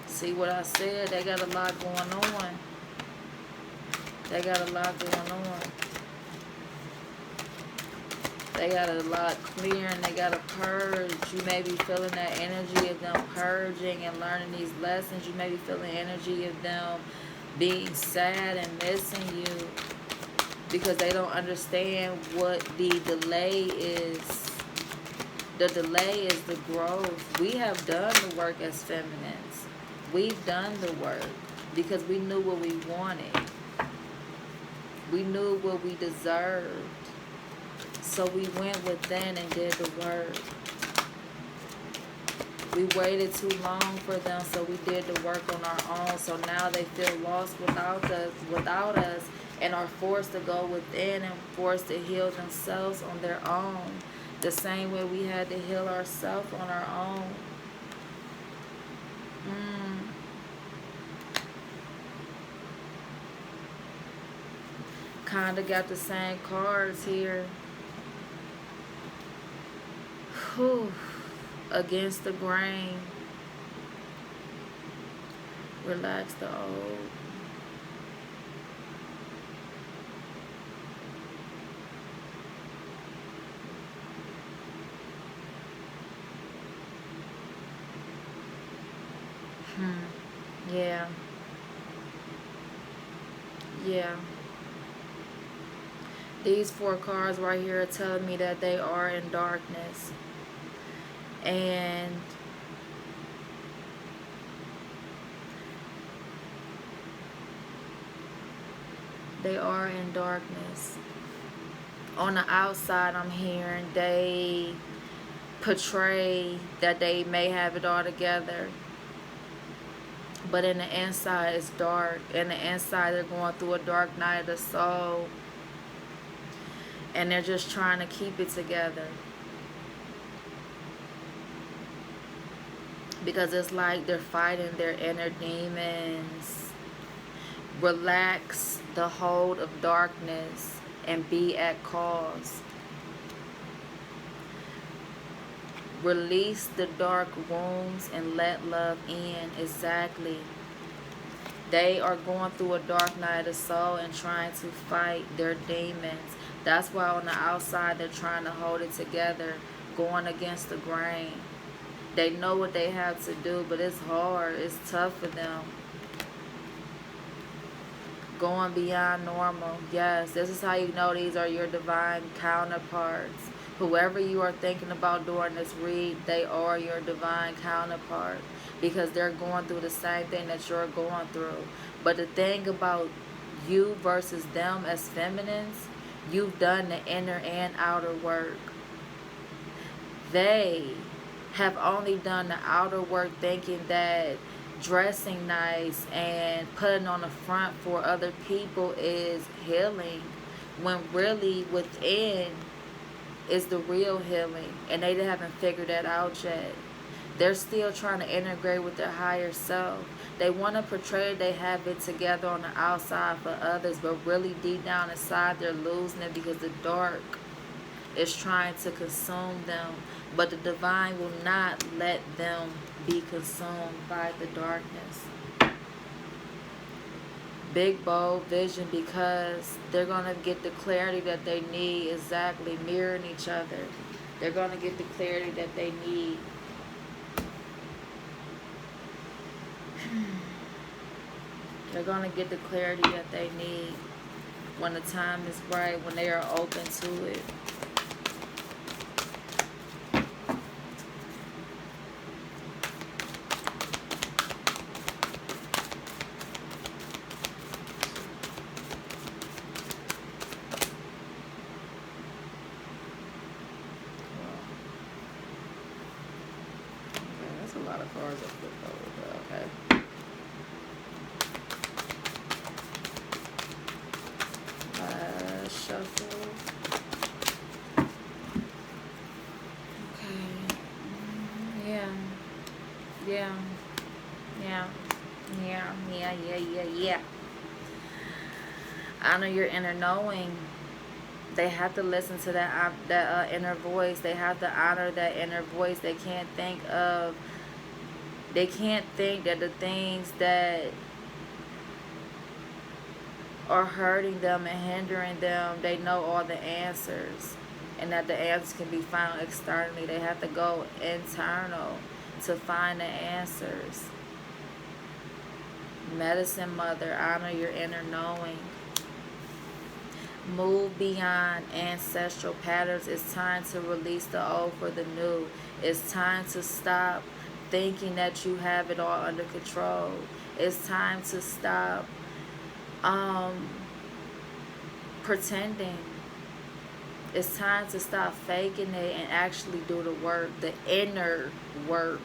See what I said? They got a lot going on. They got a lot going on. They got a lot clearing. They got to purge. You may be feeling that energy of them purging and learning these lessons. You may be feeling the energy of them being sad and missing you because they don't understand what the delay is. The delay is the growth. We have done the work as feminines. We've done the work because we knew what we wanted. We knew what we deserved. So we went within and did the work. We waited too long for them, so we did the work on our own. So now they feel lost without us, and are forced to go within and forced to heal themselves on their own. The same way we had to heal ourselves on our own. Kinda got the same cards here. Whew. Against the grain. Relax the old. Yeah. Yeah. These 4 cards right here are telling me that they are in darkness. And they are in darkness. On the outside, I'm hearing they portray that they may have it all together. But in the inside, it's dark. In the inside, they're going through a dark night of the soul. And they're just trying to keep it together. Because it's like they're fighting their inner demons. Relax the hold of darkness and be at cause. Release the dark wounds and let love in. Exactly. They are going through a dark night of the soul and trying to fight their demons. That's why on the outside they're trying to hold it together, going against the grain. They know what they have to do, but it's hard. It's tough for them. Going beyond normal. Yes, this is how you know these are your divine counterparts. Whoever you are thinking about during this read, they are your divine counterpart. Because they're going through the same thing that you're going through. But the thing about you versus them as feminines, you've done the inner and outer work. They have only done the outer work thinking that dressing nice and putting on the front for other people is healing, when really within is the real healing, and they haven't figured that out yet. They're still trying to integrate with their higher self. They want to portray they have it together on the outside for others, but really deep down inside they're losing it because the dark is trying to consume them. But the divine will not let them be consumed by the darkness. Big, bold vision, because they're going to get the clarity that they need, exactly mirroring each other. They're going to get the clarity that they need. They're going to get the clarity that they need when the time is right, when they are open to it. That's a lot of cards I flipped over, but okay. Shuffle. Okay. Yeah. Yeah. Yeah. Yeah. Honor your inner knowing. They have to listen to that inner voice. They have to honor that inner voice. They can't think that the things that are hurting them and hindering them, they know all the answers, and that the answers can be found externally. They have to go internal to find the answers. Medicine mother, honor your inner knowing. Move beyond ancestral patterns. It's time to release the old for the new. It's time to stop thinking that you have it all under control. It's time to stop pretending. It's time to stop faking it and actually do the work, the inner work.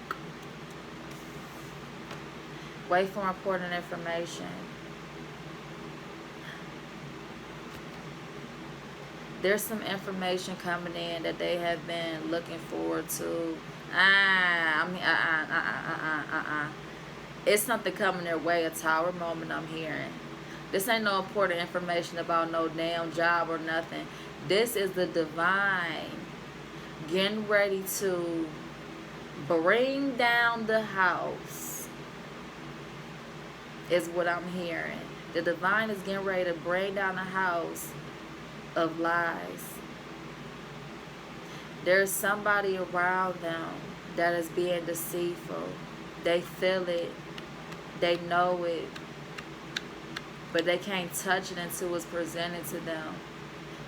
Wait for important information. There's some information coming in that they have been looking forward to. It's something coming their way, a tower moment I'm hearing. This ain't no important information about no damn job or nothing. This is the divine getting ready to bring down the house, is what I'm hearing. The divine is getting ready to bring down the house of lies. There's somebody around them that is being deceitful. They feel it. They know it. But they can't touch it until it's presented to them.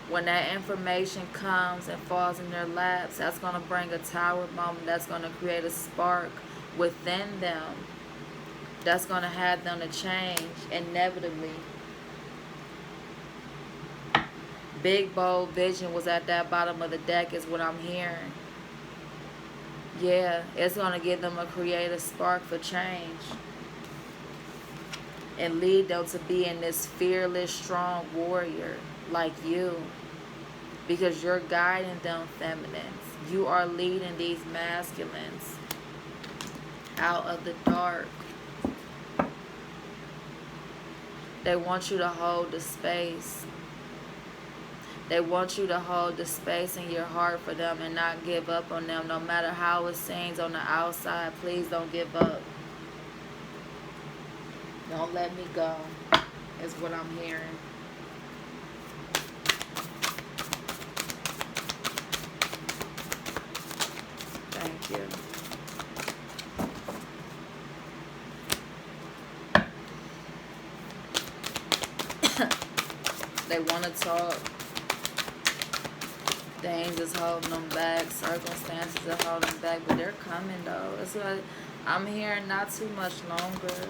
When that information comes and falls in their laps, that's going to bring a tower moment. That's going to create a spark within them. That's going to have them to change inevitably. Big, bold vision was at that bottom of the deck is what I'm hearing. Yeah, it's going to give them a creative spark for change. And lead them to being this fearless, strong warrior like you. Because you're guiding them, feminines. You are leading these masculines out of the dark. They want you to hold the space. They want you to hold the space in your heart for them and not give up on them. No matter how it seems on the outside, please don't give up. Don't let me go, is what I'm hearing. Thank you. They want to talk. The angels holding them back. Circumstances are holding them back. But they're coming, though. It's like I'm hearing not too much longer.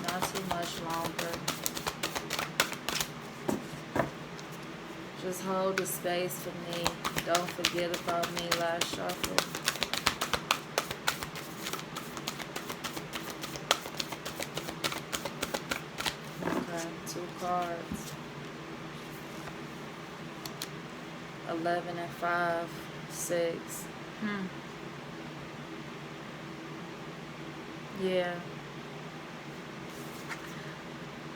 Not too much longer. Just hold the space for me. Don't forget about me, last shuffle. Okay, 2 cards. 11 and 5, 6. Yeah.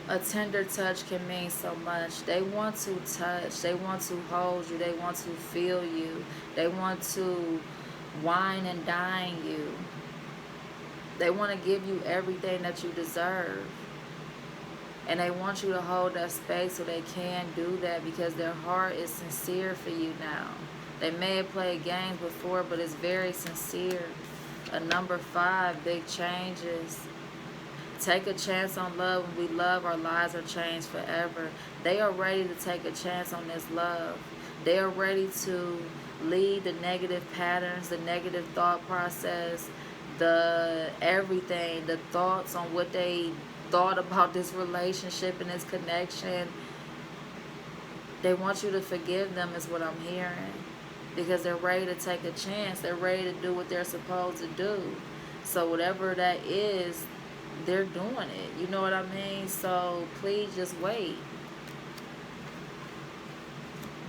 A tender touch can mean so much. They want to touch. They want to hold you. They want to feel you. They want to wine and dine you. They want to give you everything that you deserve. And they want you to hold that space so they can do that because their heart is sincere for you now. They may have played games before, but it's very sincere. A number 5, big changes. Take a chance on love. When we love, our lives are changed forever. They are ready to take a chance on this love. They are ready to leave the negative patterns, the negative thought process, the everything, the thoughts on what they thought about this relationship and this connection. They want you to forgive them is what I'm hearing. Because they're ready to take a chance. They're ready to do what they're supposed to do. So whatever that is, they're doing it. You know what I mean? So please just wait.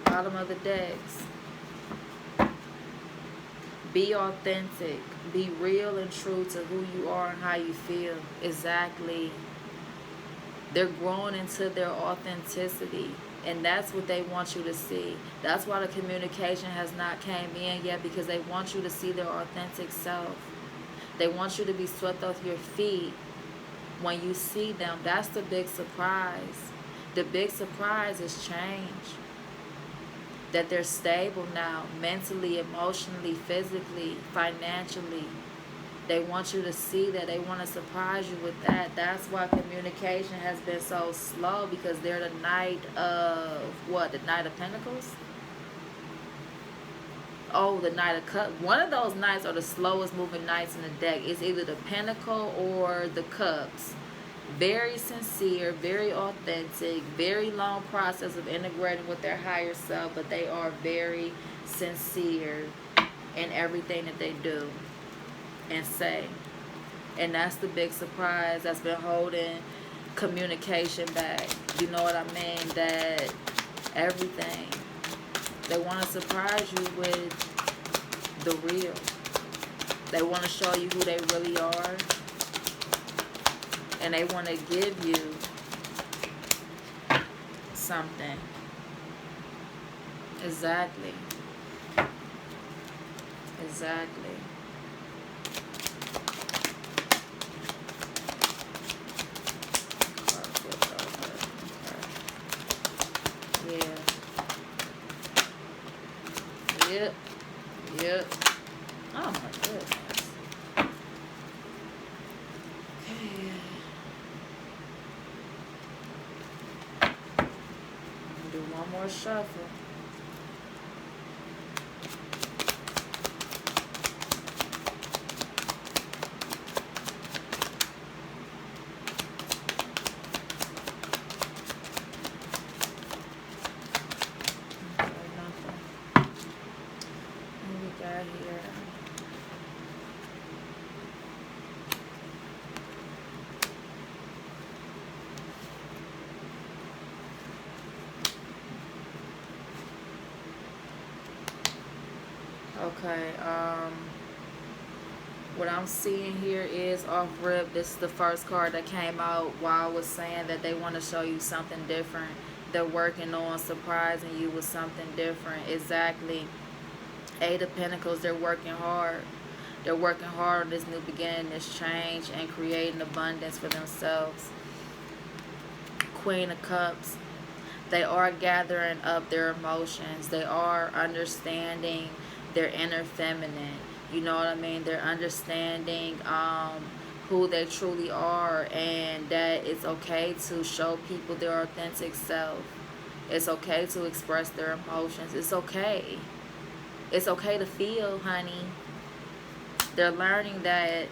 Bottom of the decks. Be authentic. Be real and true to who you are and how you feel. Exactly. They're growing into their authenticity. And that's what they want you to see. That's why the communication has not came in yet, because they want you to see their authentic self. They want you to be swept off your feet when you see them. That's the big surprise. The big surprise is change. That they're stable now, mentally, emotionally, physically, financially. They want you to see that. They want to surprise you with that. That's why communication has been so slow, because they're the Knight of, what? The Knight of Pentacles? Oh, the Knight of Cups. One of those Knights are the slowest moving Knights in the deck. It's either the Pentacle or the Cups. Very sincere, very authentic, very long process of integrating with their higher self, but they are very sincere in everything that they do and say. And that's the big surprise that's been holding communication back. You know what I mean? That everything. They want to surprise you with the real. They want to show you who they really are. And they want to give you something. Exactly. Exactly. Yeah. Yep. Yep. Oh my goodness. Okay. Do one more shuffle. Here. Okay, what I'm seeing here is off rip. This is the first card that came out while I was saying that they want to show you something different. They're working on surprising you with something different. Exactly. 8 of Pentacles, they're working hard. They're working hard on this new beginning, this change, and creating abundance for themselves. Queen of Cups, they are gathering up their emotions. They are understanding their inner feminine. You know what I mean? They're understanding who they truly are, and that it's okay to show people their authentic self. It's okay to express their emotions. It's okay. It's okay to feel, honey. They're learning that.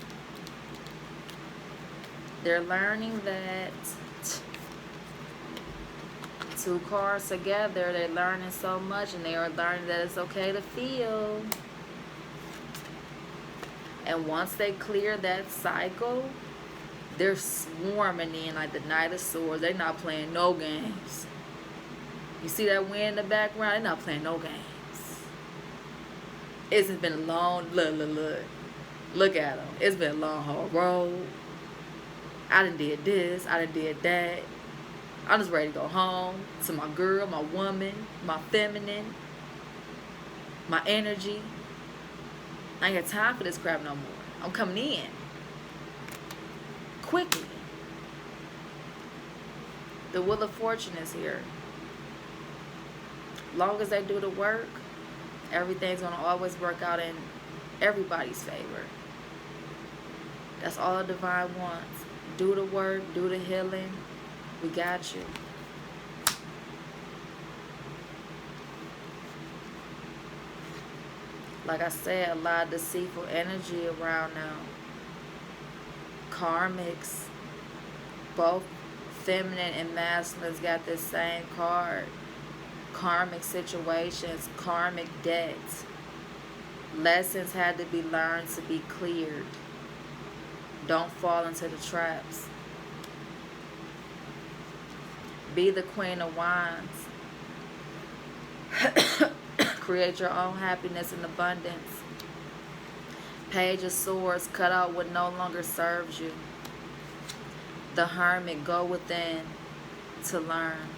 Two cards together, they're learning so much, and they are learning that it's okay to feel. And once they clear that cycle, they're swarming in like the Knight of Swords. They're not playing no games. You see that wind in the background? They're not playing no games. It's been a long, look at them. It's been a long, hard road. I done did this. I done did that. I'm just ready to go home to my girl, my woman, my feminine, my energy. I ain't got time for this crap no more. I'm coming in quickly. The Wheel of Fortune is here. Long as they do the work, everything's going to always work out in everybody's favor. That's all the divine wants. Do the work, do the healing. We got you. Like I said, a lot of deceitful energy around now. Karmics, both feminine and masculine's got this same card. Karmic situations, karmic debts. Lessons had to be learned to be cleared. Don't fall into the traps. Be the Queen of Wands. Create your own happiness and abundance. Page of Swords. Cut out what no longer serves you. The Hermit. Go within to learn.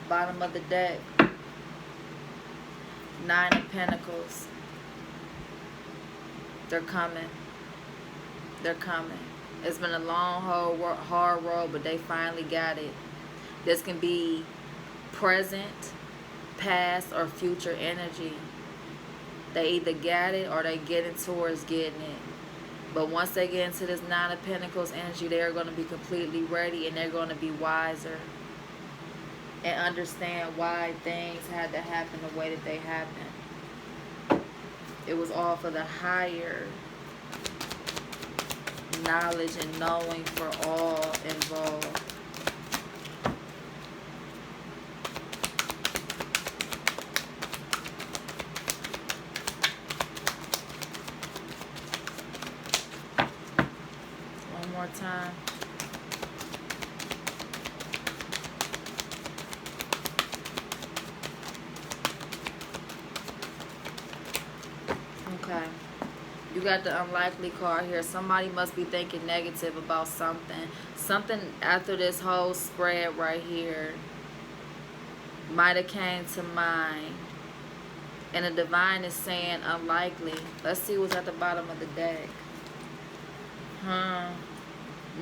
Bottom of the deck. Nine of Pentacles. They're coming. They're coming. It's been a long, hard road, but they finally got it. This can be present, past, or future energy. They either got it or they getting towards getting it. But once they get into this Nine of Pentacles energy, they're going to be completely ready, and they're going to be wiser and understand why things had to happen the way that they happened. It was all for the higher knowledge and knowing for all involved. One more time. Okay. You got the Unlikely card here. Somebody must be thinking negative about something. Something after this whole spread right here might have came to mind. And the divine is saying unlikely. Let's see what's at the bottom of the deck.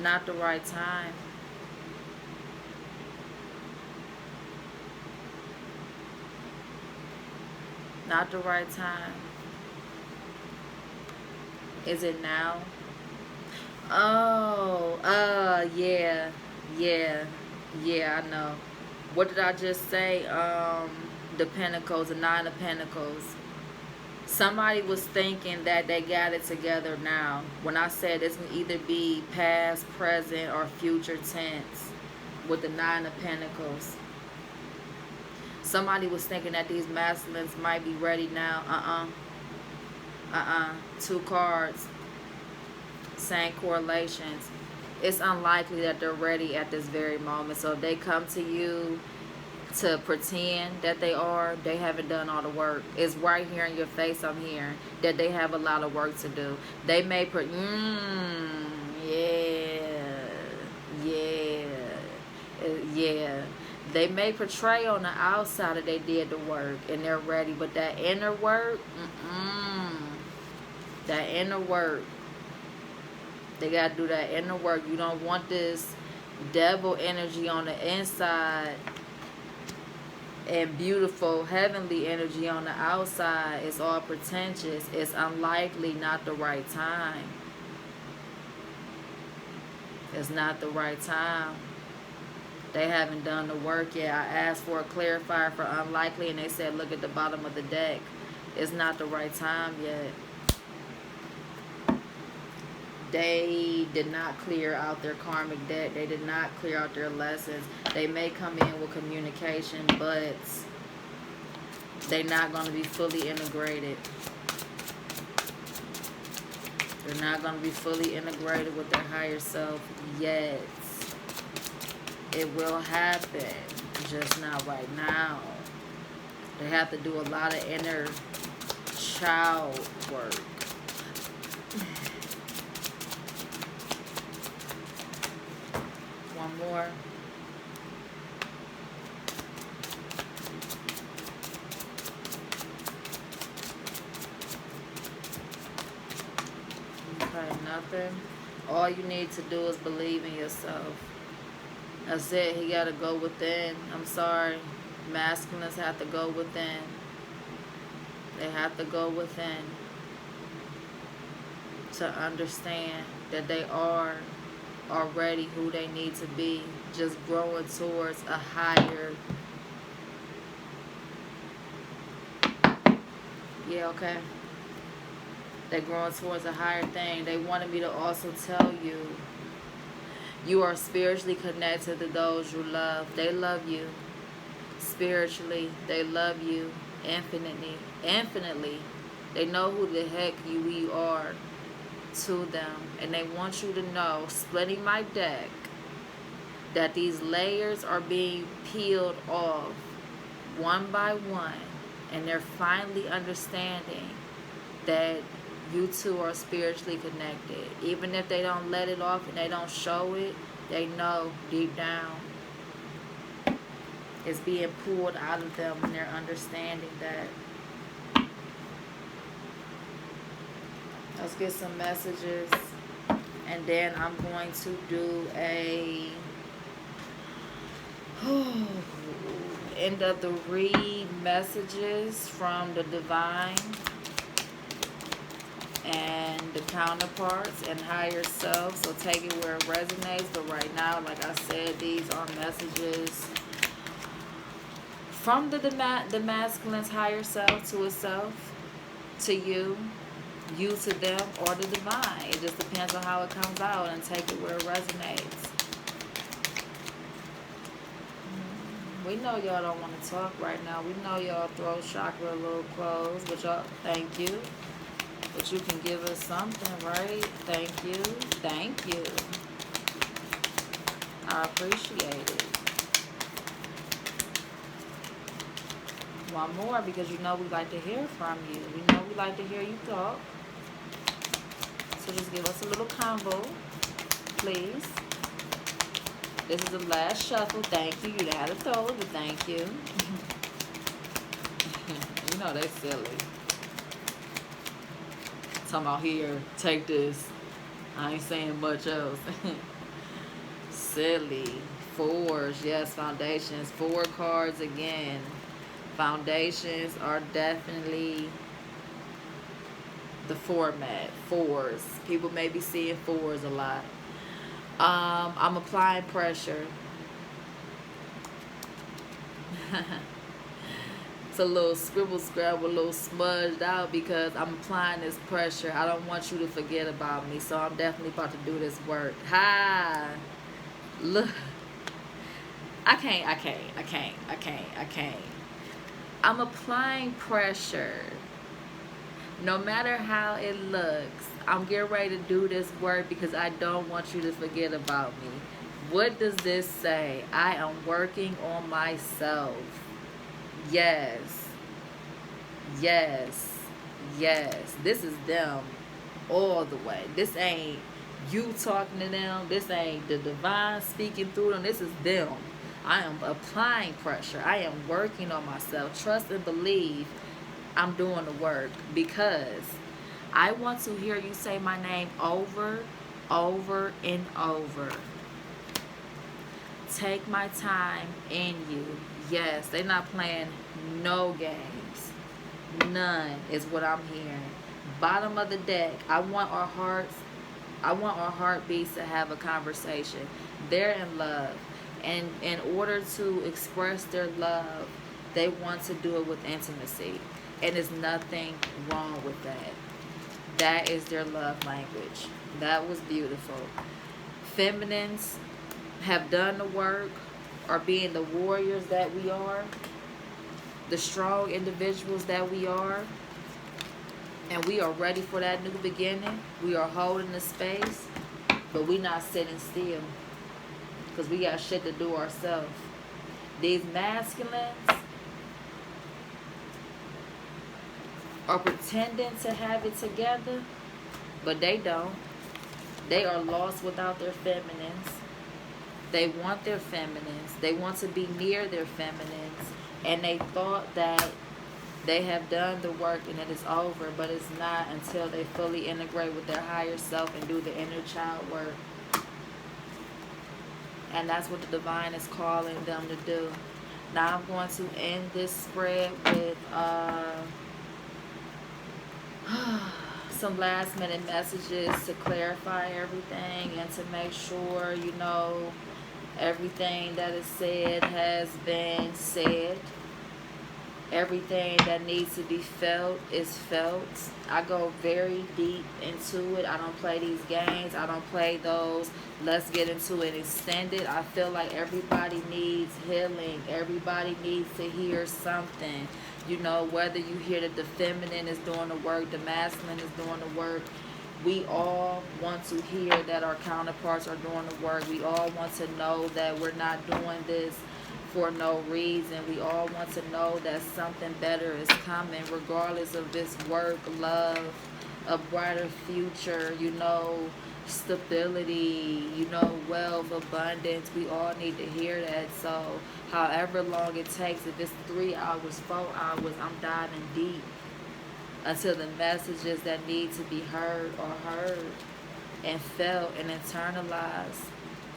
Not the right time. Not the right time. Is it now? Oh, yeah, I know. What did I just say? The Pentacles, the Nine of Pentacles. Somebody was thinking that they got it together now. When I said this can either be past, present, or future tense with the Nine of Pentacles. Somebody was thinking that these masculines might be ready now. Two cards. Same correlations. It's unlikely that they're ready at this very moment. So if they come to you to pretend that they are, they haven't done all the work. It's right here in your face. I'm hearing that they have a lot of work to do. They may they may portray on the outside that they did the work and they're ready, but that inner work, that inner work, they got to do that inner work. You don't want this devil energy on the inside and beautiful heavenly energy on the outside. It's all pretentious. It's unlikely, not the right time. It's not the right time. They haven't done the work yet. I asked for a clarifier for unlikely, and they said look at the bottom of the deck. It's not the right time yet. they did not clear out their karmic debt. They did not clear out their lessons. They may come in with communication, but they're not going to be fully integrated. They're not going to be fully integrated with their higher self yet. It will happen, just not right now. They have to do a lot of inner child work. One more. Okay, nothing. All you need to do is believe in yourself. That's it. He got to go within. I'm sorry. Masculines have to go within. They have to go within to understand that they are already who they need to be, just growing towards a higher. Yeah, okay. They're growing towards a higher thing. They wanted me to also tell you, you are spiritually connected to those you love. They love you spiritually. They love you infinitely. Infinitely. They know who the heck you are to them, and they want you to know, splitting my deck, that these layers are being peeled off one by one, and they're finally understanding that you two are spiritually connected. Even if they don't let it off and they don't show it, they know deep down it's being pulled out of them, and they're understanding that. Let's get some messages, and then I'm going to do a end of the read messages from the divine and the counterparts and higher self. So take it where it resonates. But right now, like I said, these are messages from the masculine's higher self to itself, to you. You to them, or the divine. It just depends on how it comes out, and take it where it resonates. We know y'all don't want to talk right now. We know y'all throat chakra a little closed, but y'all, thank you. But you can give us something, right? Thank you. Thank you. I appreciate it. One more, because you know we like to hear from you. We know we like to hear you talk. So just give us a little combo, please. This is the last shuffle. Thank you. You had to throw it, but thank you. You know they silly. Talking about, here, take this. I ain't saying much else. Silly. Fours, yes, foundations. 4 cards again. Foundations are definitely the format. 4s. People may be seeing 4s a lot. I'm applying pressure. It's a little scribble scrabble, a little smudged out, because I'm applying this pressure. I don't want you to forget about me, so I'm definitely about to do this work. Ha! Look. I can't. I'm applying pressure. No matter how it looks, I'm getting ready to do this work because I don't want you to forget about me. What does this say? I am working on myself. Yes. Yes. Yes. This is them all the way. This ain't you talking to them. This ain't the divine speaking through them. This is them. I am applying pressure. I am working on myself. Trust and believe I'm doing the work, because I want to hear you say my name over, over, and over. Take my time in you. Yes, they're not playing no games. None is what I'm hearing. Bottom of the deck. I want our heartbeats to have a conversation. They're in love. And in order to express their love, they want to do it with intimacy. And there's nothing wrong with that. That is their love language. That was beautiful. Feminines have done the work, are being the warriors that we are, the strong individuals that we are, and we are ready for that new beginning. We are holding the space, but we not sitting still because we got shit to do ourselves. These masculines are pretending to have it together, but they don't. They are lost without their feminines. They want their feminines. They want to be near their feminines. And they thought that they have done the work and it is over, but it's not until they fully integrate with their higher self and do the inner child work. And that's what the divine is calling them to do. Now I'm going to end this spread with some last minute messages to clarify everything and to make sure, you know, everything that is said has been said. Everything that needs to be felt is felt. I go very deep into it. I don't play these games. I don't play those let's get into it extended. I feel like everybody needs healing. Everybody needs to hear something. You know, whether you hear that the feminine is doing the work, the masculine is doing the work, we all want to hear that our counterparts are doing the work. We all want to know that we're not doing this for no reason. We all want to know that something better is coming, regardless of this work, love, a brighter future, you know, stability, you know, wealth, abundance. We all need to hear that. So however long it takes, if it's 3 hours, 4 hours, I'm diving deep until the messages that need to be heard are heard and felt and internalized.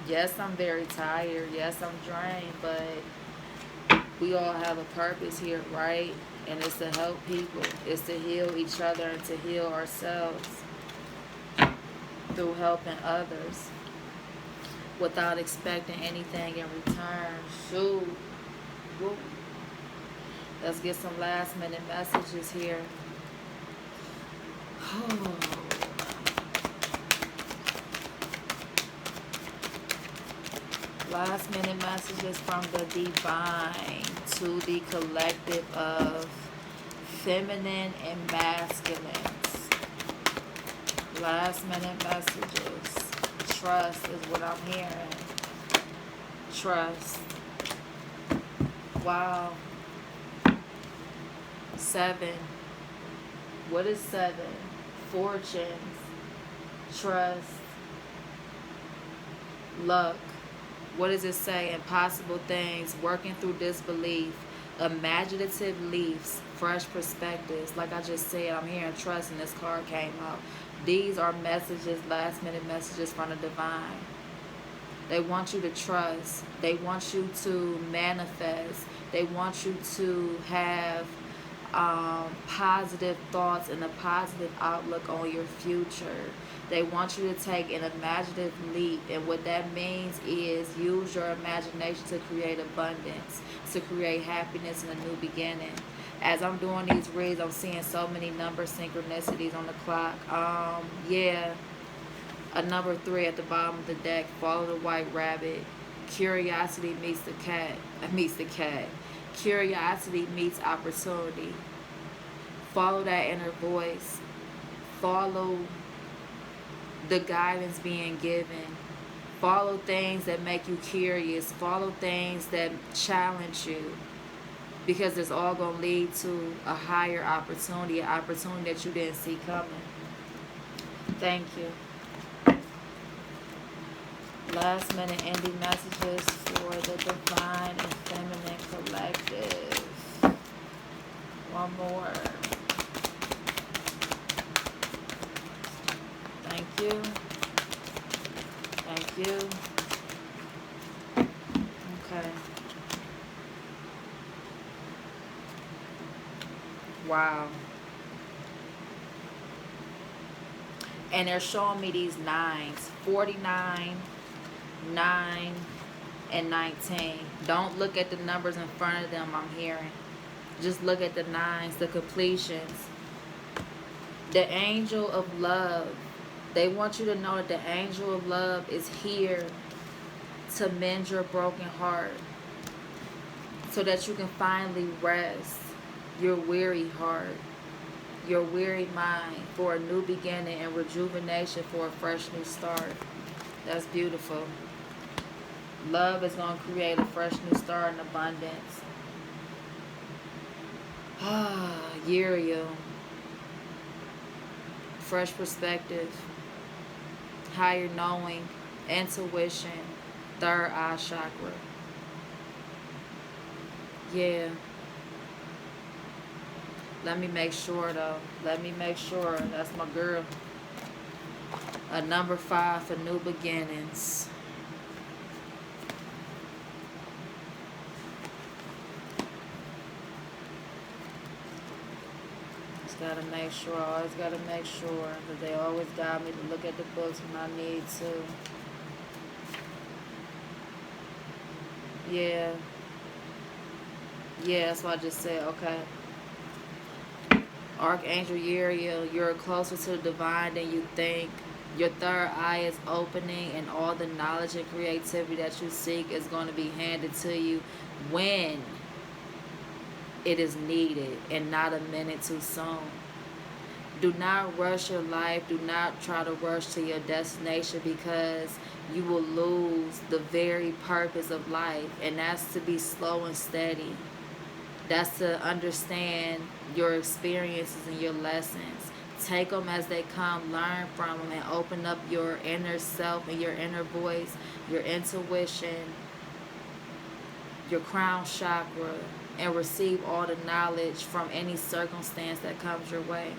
Yes, I'm very tired. Yes, I'm drained, but we all have a purpose here, right? And it's to help people. It's to heal each other and to heal ourselves through helping others without expecting anything in return. Shoot. Woo. Let's get some last minute messages here. Last minute messages from the divine to the collective of feminine and masculines. Last minute messages. Trust is what I'm hearing. Trust. Wow. 7. What is 7? Fortunes. Trust. Luck. What does it say? Impossible things, working through disbelief, imaginative leaps, fresh perspectives. Like I just said, I'm hearing trust and this card came out. These are messages, last minute messages from the divine. They want you to trust. They want you to manifest. They want you to have positive thoughts and a positive outlook on your future. They want you to take an imaginative leap, and what that means is use your imagination to create abundance, to create happiness and a new beginning. As I'm doing these reads, I'm seeing so many number synchronicities on the clock. Yeah, a number 3 at the bottom of the deck. Follow the white rabbit. Curiosity meets the cat. Curiosity meets opportunity. Follow that inner voice. Follow the guidance being given. Follow things that make you curious. Follow things that challenge you. Because it's all going to lead to a higher opportunity, an opportunity that you didn't see coming. Thank you. Last minute ending messages for the divine and feminine collective. One more. Thank you. Thank you. Okay. Wow. And they're showing me these 9s. 49, 9, and 19. Don't look at the numbers in front of them, I'm hearing. Just look at the 9s, the completions. The angel of love. They want you to know that the angel of love is here to mend your broken heart so that you can finally rest your weary heart, your weary mind for a new beginning and rejuvenation for a fresh new start. That's beautiful. Love is going to create a fresh new start in abundance. Ah, Uriel. Fresh perspective, higher knowing, intuition, third eye chakra. Yeah. Let me make sure though. Let me make sure. That's my girl. A number 5 for new beginnings. Just gotta make sure. I always gotta make sure. Because they always guide me to look at the books when I need to. Yeah. Yeah, that's what I just said. Okay. Archangel Uriel, you're closer to the divine than you think. Your third eye is opening, and all the knowledge and creativity that you seek is going to be handed to you when it is needed and not a minute too soon. Do not rush your life. Do not try to rush to your destination, because you will lose the very purpose of life, and that's to be slow and steady. That's to understand your experiences and your lessons. Take them as they come, learn from them, and open up your inner self and your inner voice, your intuition, your crown chakra, and receive all the knowledge from any circumstance that comes your way.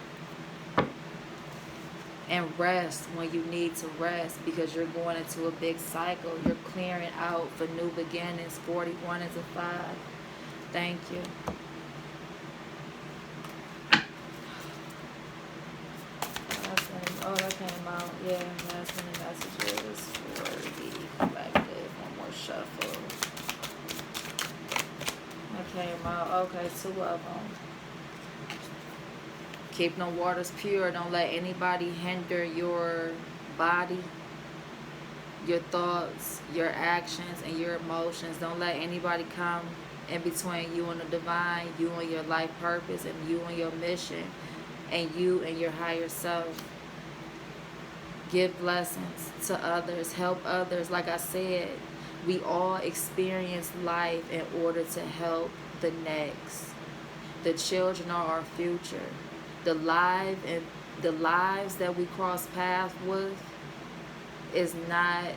And rest when you need to rest, because you're going into a big cycle. You're clearing out for new beginnings. 41 is a 5. Thank you. Oh, that came out. Yeah, that's when the messages for the collective. One more shuffle. That came out. Okay, 2 of them. Keep no waters pure. Don't let anybody hinder your body, your thoughts, your actions, and your emotions. Don't let anybody come in between you and the divine, you and your life purpose, and you and your mission, and you and your higher self. Give blessings to others. Help others. Like I said, we all experience life in order to help the next. The children are our future. The lives that we cross paths with is not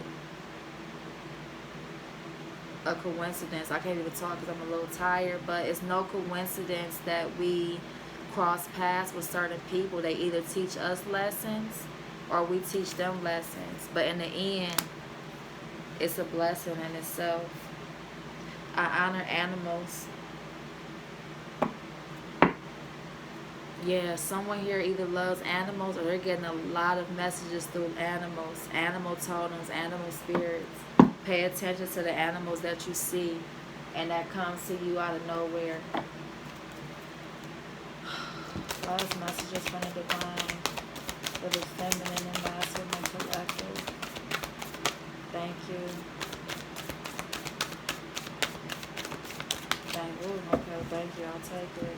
a coincidence. I can't even talk because I'm a little tired, but it's no coincidence that we cross paths with certain people. They either teach us lessons or we teach them lessons. But in the end, it's a blessing in itself. I honor animals. Yeah, someone here either loves animals or they're getting a lot of messages through animals, animal totems, animal spirits. Pay attention to the animals that you see and that comes to you out of nowhere. Last messages from the divine for the feminine and masculine collective. Thank you. Okay, thank you. I'll take it.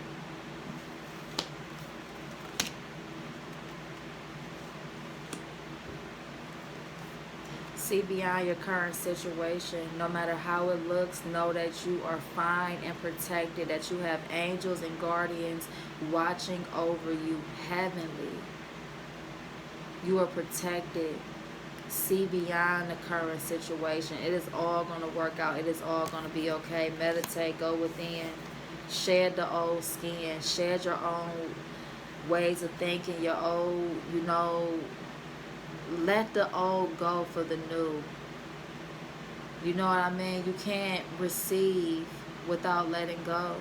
See beyond your current situation. No matter how it looks, know that you are fine and protected, that you have angels and guardians watching over you heavenly. You are protected. See beyond the current situation. It is all going to work out. It is all going to be okay. Meditate. Go within. Shed the old skin. Shed your own ways of thinking, your old, let the old go for the new. You know what I mean? You can't receive without letting go.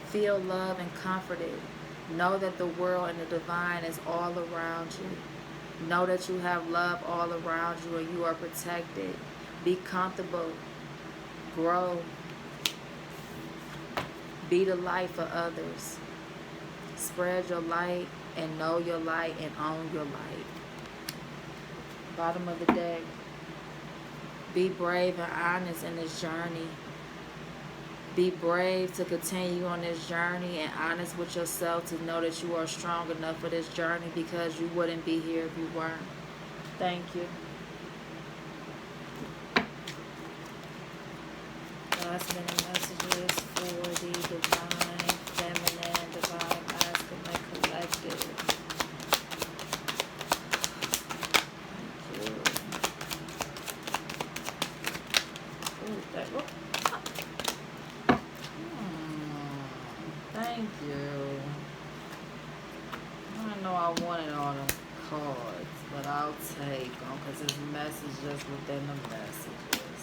Feel love and comforted. Know that the world and the divine is all around you. Know that you have love all around you and you are protected. Be comfortable. Grow. Be the light for others. Spread your light and know your light and own your light. Bottom of the deck. Be brave and honest in this journey. Be brave to continue on this journey and honest with yourself to know that you are strong enough for this journey, because you wouldn't be here if you weren't. Thank you. Last minute messages for the divine feminine, divine masculine collective. Thank you. Ooh, thank you. I know I wanted all the cards, but I'll take them because it's messages within the messages.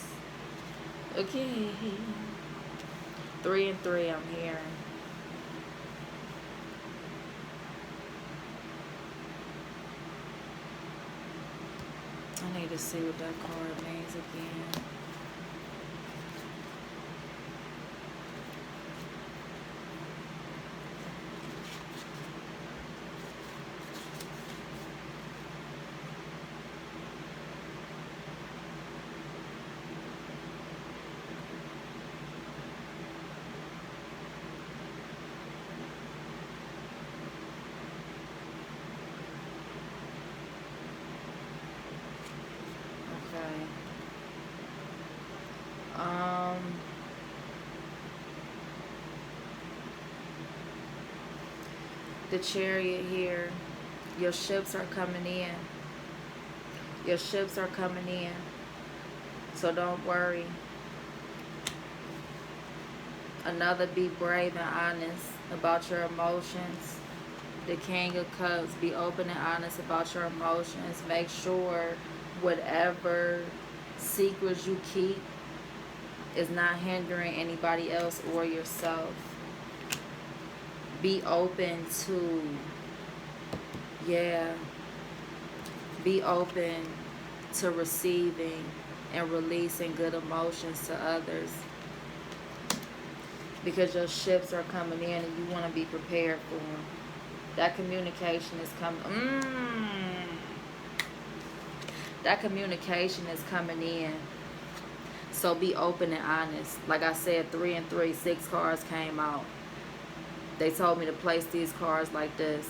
Okay. 3 and 3 I'm hearing. I need to see what that card means again. The Chariot here, your ships are coming in. Your ships are coming in. So don't worry. Another, be brave and honest about your emotions. The King of Cups, be open and honest about your emotions. Make sure whatever secrets you keep is not hindering anybody else or yourself. Be open to, be open to receiving and releasing good emotions to others, because your ships are coming in and you want to be prepared for them. That communication is coming. That communication is coming in. So be open and honest. Like I said, 3 and 3, 6 cards came out. They told me to place these cards like this.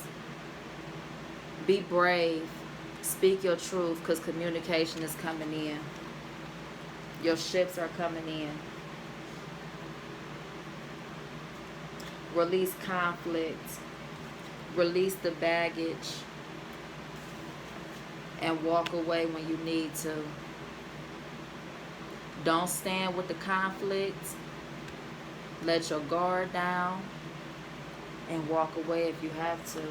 Be brave. Speak your truth, because communication is coming in. Your ships are coming in. Release conflict. Release the baggage. And walk away when you need to. Don't stand with the conflict. Let your guard down. And walk away if you have to.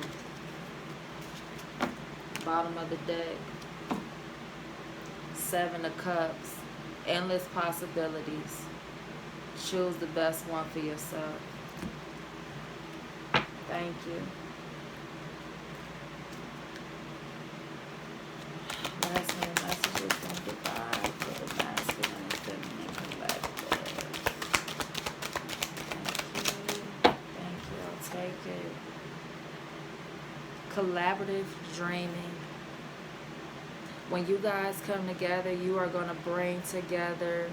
Bottom of the deck. 7 of Cups. Endless possibilities. Choose the best one for yourself. Thank you. Last minute messages from Dubai for the masculine and feminine collective. Thank you. I'll take it. Collaborative dreaming. When you guys come together, you are going to bring together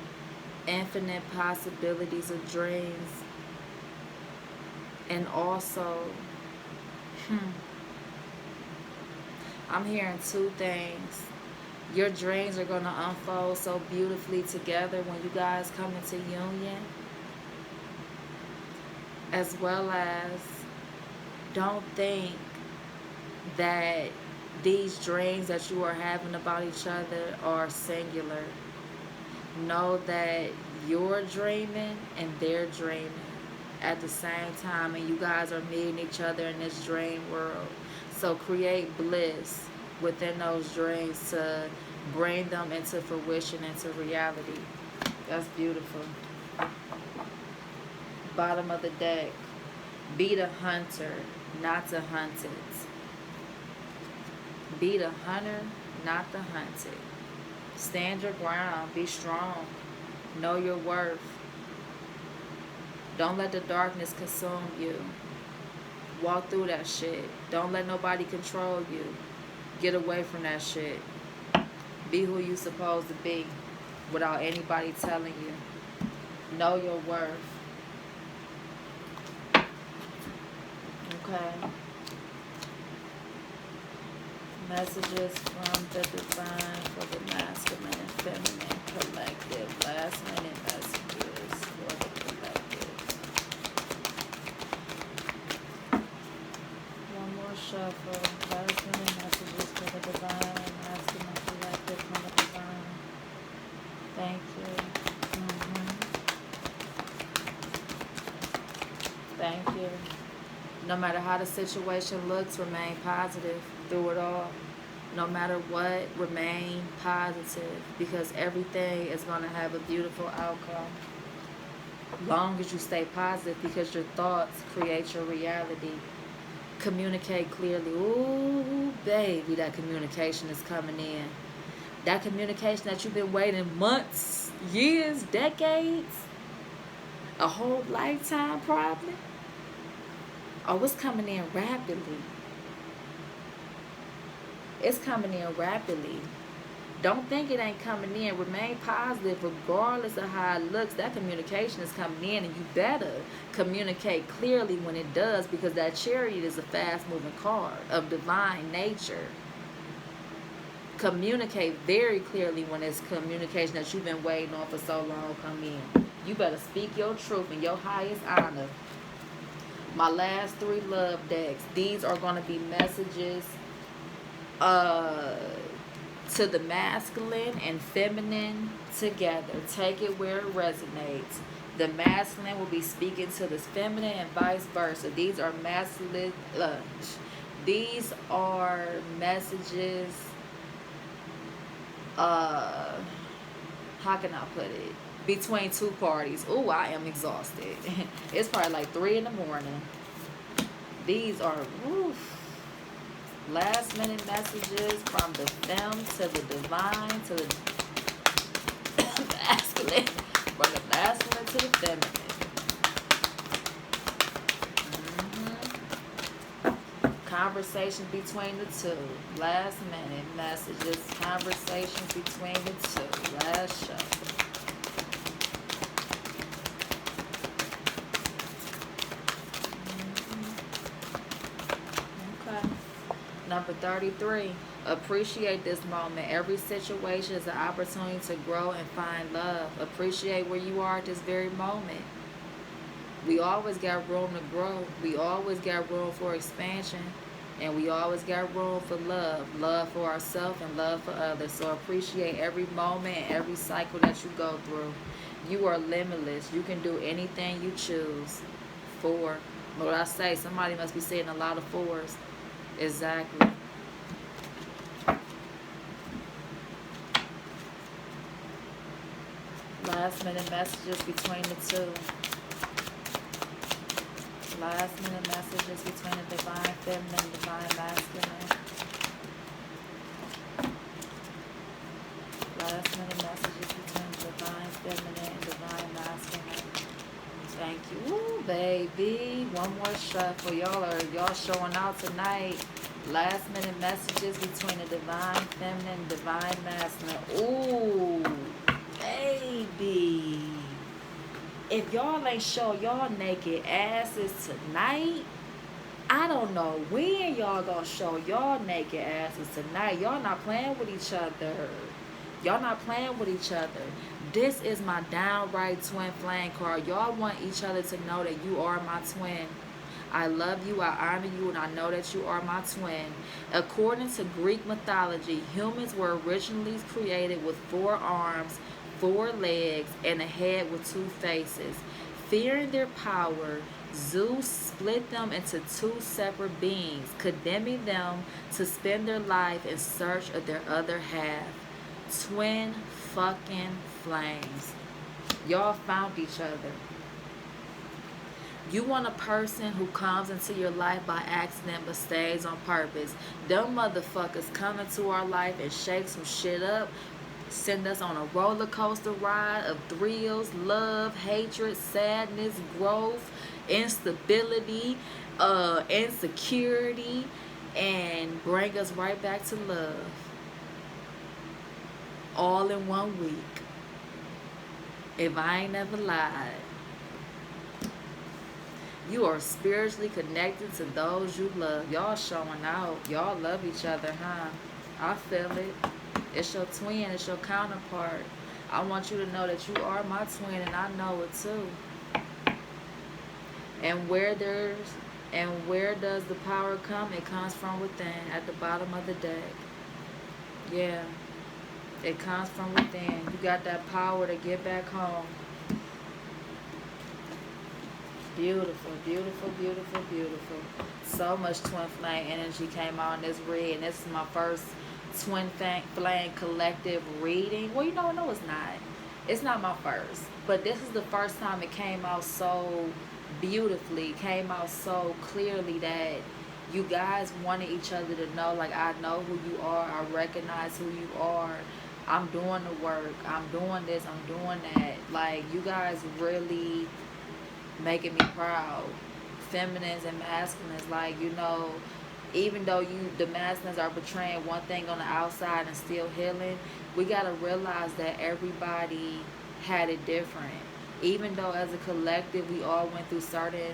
infinite possibilities of dreams. And also, I'm hearing 2 things. Your dreams are going to unfold so beautifully together when you guys come into union. As well as, don't think that these dreams that you are having about each other are singular. Know that you're dreaming and they're dreaming at the same time, and you guys are meeting each other in this dream world. So create bliss within those dreams to bring them into fruition, into reality. That's beautiful. Bottom of the deck. Be the hunter, not the hunted. Be the hunter, not the hunted. Stand your ground. Be strong. Know your worth. Don't let the darkness consume you. Walk through that shit. Don't let nobody control you. Get away from that shit. Be who you supposed to be without anybody telling you. Know your worth. Okay. Messages from the divine for the masculine and feminine collective. Last minute messages for the collective. One more shuffle. Last minute messages for the divine and masculine collective from the divine. Thank you. Thank you. No matter how the situation looks, remain positive through it all. No matter what, remain positive, because everything is going to have a beautiful outcome. Long as you stay positive, because your thoughts create your reality. Communicate clearly. Ooh, baby, that communication is coming in. That communication that you've been waiting months, years, decades, a whole lifetime probably. Oh, it's coming in rapidly. It's coming in rapidly. Don't think it ain't coming in. Remain positive regardless of how it looks. That communication is coming in, and you better communicate clearly when it does, because that Chariot is a fast-moving card of divine nature. Communicate very clearly when it's communication that you've been waiting on for so long come in. You better speak your truth in your highest honor. My last 3 love decks, these are going to be messages to the masculine and feminine together. Take it where it resonates. The masculine will be speaking to the feminine and vice versa. These are masculine. These are messages. How can I put it? Between 2 parties. Ooh, I am exhausted. It's probably like 3 in the morning. These are last minute messages from the femme to the divine to the masculine. From the masculine to the feminine. Conversations between the 2. Last minute messages. Conversations between the 2. Last shuffle. Number 33, appreciate this moment. Every situation is an opportunity to grow and find love. Appreciate where you are at this very moment. We always got room to grow. We always got room for expansion. And we always got room for love. Love for ourselves and love for others. So appreciate every moment and every cycle that you go through. You are limitless. You can do anything you choose. 4. What I say, somebody must be saying a lot of 4s. Exactly. Last minute messages between the 2. Last minute messages between the divine feminine and divine masculine. Last minute messages between the divine feminine and divine masculine. Thank you. Ooh, baby. One more shuffle. Y'all showing out tonight. Last minute messages between the divine feminine and divine masculine. Ooh, baby. If y'all ain't show y'all naked asses tonight, I don't know when y'all gonna show y'all naked asses tonight. Y'all not playing with each other. Y'all not playing with each other. This is my downright twin flame card. Y'all want each other to know that you are my twin. I love you, I honor you, and I know that you are my twin. According to Greek mythology, humans were originally created with 4 arms, 4 legs, and a head with 2 faces. Fearing their power, Zeus split them into 2 separate beings, condemning them to spend their life in search of their other half. Twin fucking flames. Y'all found each other. You want a person who comes into your life by accident but stays on purpose. Them motherfuckers come into our life and shake some shit up. Send us on a roller coaster ride of thrills, love, hatred, sadness, growth, instability, insecurity, and bring us right back to love all in 1 week. If I ain't never lied, you are spiritually connected to those you love. Y'all showing out. Y'all love each other, huh? I feel it. It's your twin. It's your counterpart. I want you to know that you are my twin, and I know it too. And where does the power come? It comes from within, at the bottom of the deck. Yeah. It comes from within. You got that power to get back home. Beautiful, beautiful, beautiful, beautiful. So much twin flame energy came out in this read, and this is my first twin flame collective reading. Well, you know, no, it's not. It's not my first, but this is the first time it came out so beautifully, came out so clearly that you guys wanted each other to know, like, I know who you are, I recognize who you are, I'm doing the work, I'm doing this, I'm doing that. Like, you guys really making me proud. Feminines and masculines, like, you know, even though the masculines are portraying one thing on the outside and still healing, we got to realize that everybody had it different. Even though as a collective we all went through certain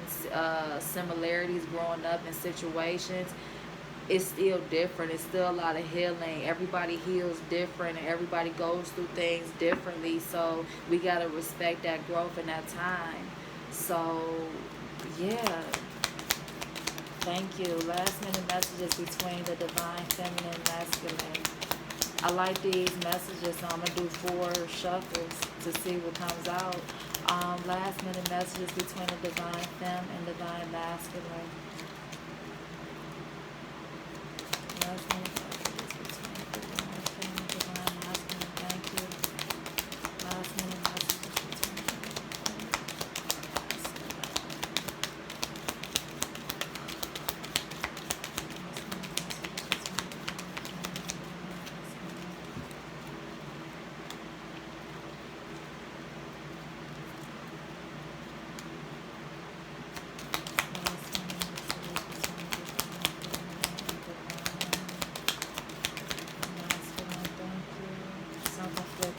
similarities growing up in situations, it's still different. It's still a lot of healing. Everybody heals different, and everybody goes through things differently. So we got to respect that growth and that time. So, yeah. Thank you. Last minute messages between the divine feminine and masculine. I like these messages, so I'm going to do 4 shuffles to see what comes out. Last minute messages between the divine femme and divine masculine. Last minute messages between the divine femme and divine masculine. Thank you. Last minute messages between the divine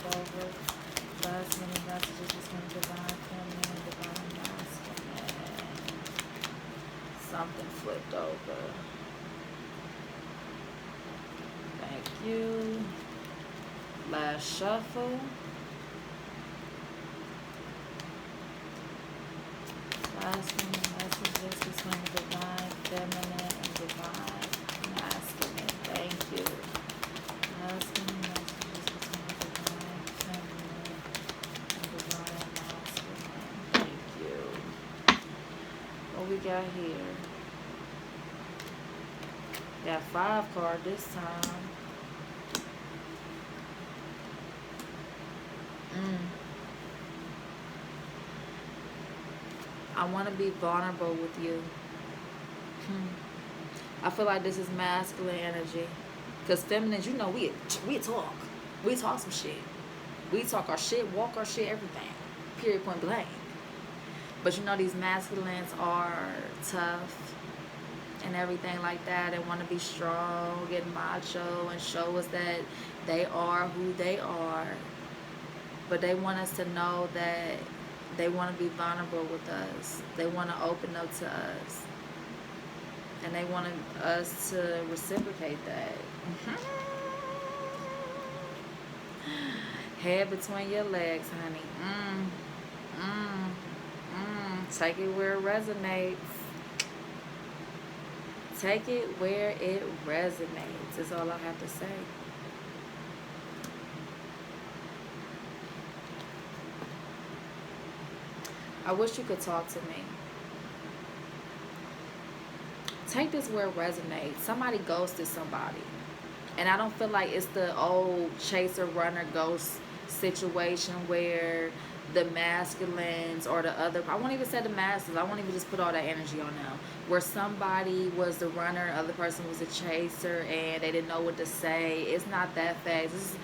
over. Last minute messages between divine feminine and divine masculine. Something flipped over. Thank you. Last shuffle. Last minute messages between divine feminine and divine masculine. Thank you. Last minute messages between divine feminine and divine masculine. Thank you. What we got here? Got 5 card this time. I want to be vulnerable with you. I feel like this is masculine energy. Because feminines, you know, we talk. We talk some shit. We talk our shit, walk our shit, everything. Period, point blank. But you know, these masculines are tough and everything like that. They want to be strong, get macho, and show us that they are who they are. But they want us to know that they want to be vulnerable with us. They want to open up to us. And they want us to reciprocate that. Head between your legs, honey. Take it where it resonates. Take it where it resonates. That's all I have to say. I wish you could talk to me. Take this where it resonates. Somebody ghosted somebody. And I don't feel like it's the old chaser, runner, ghost situation where the masculines or the other, I won't even say the masculines, I won't even just put all that energy on them, where somebody was the runner, other person was a chaser, and they didn't know what to say. It's not that fast.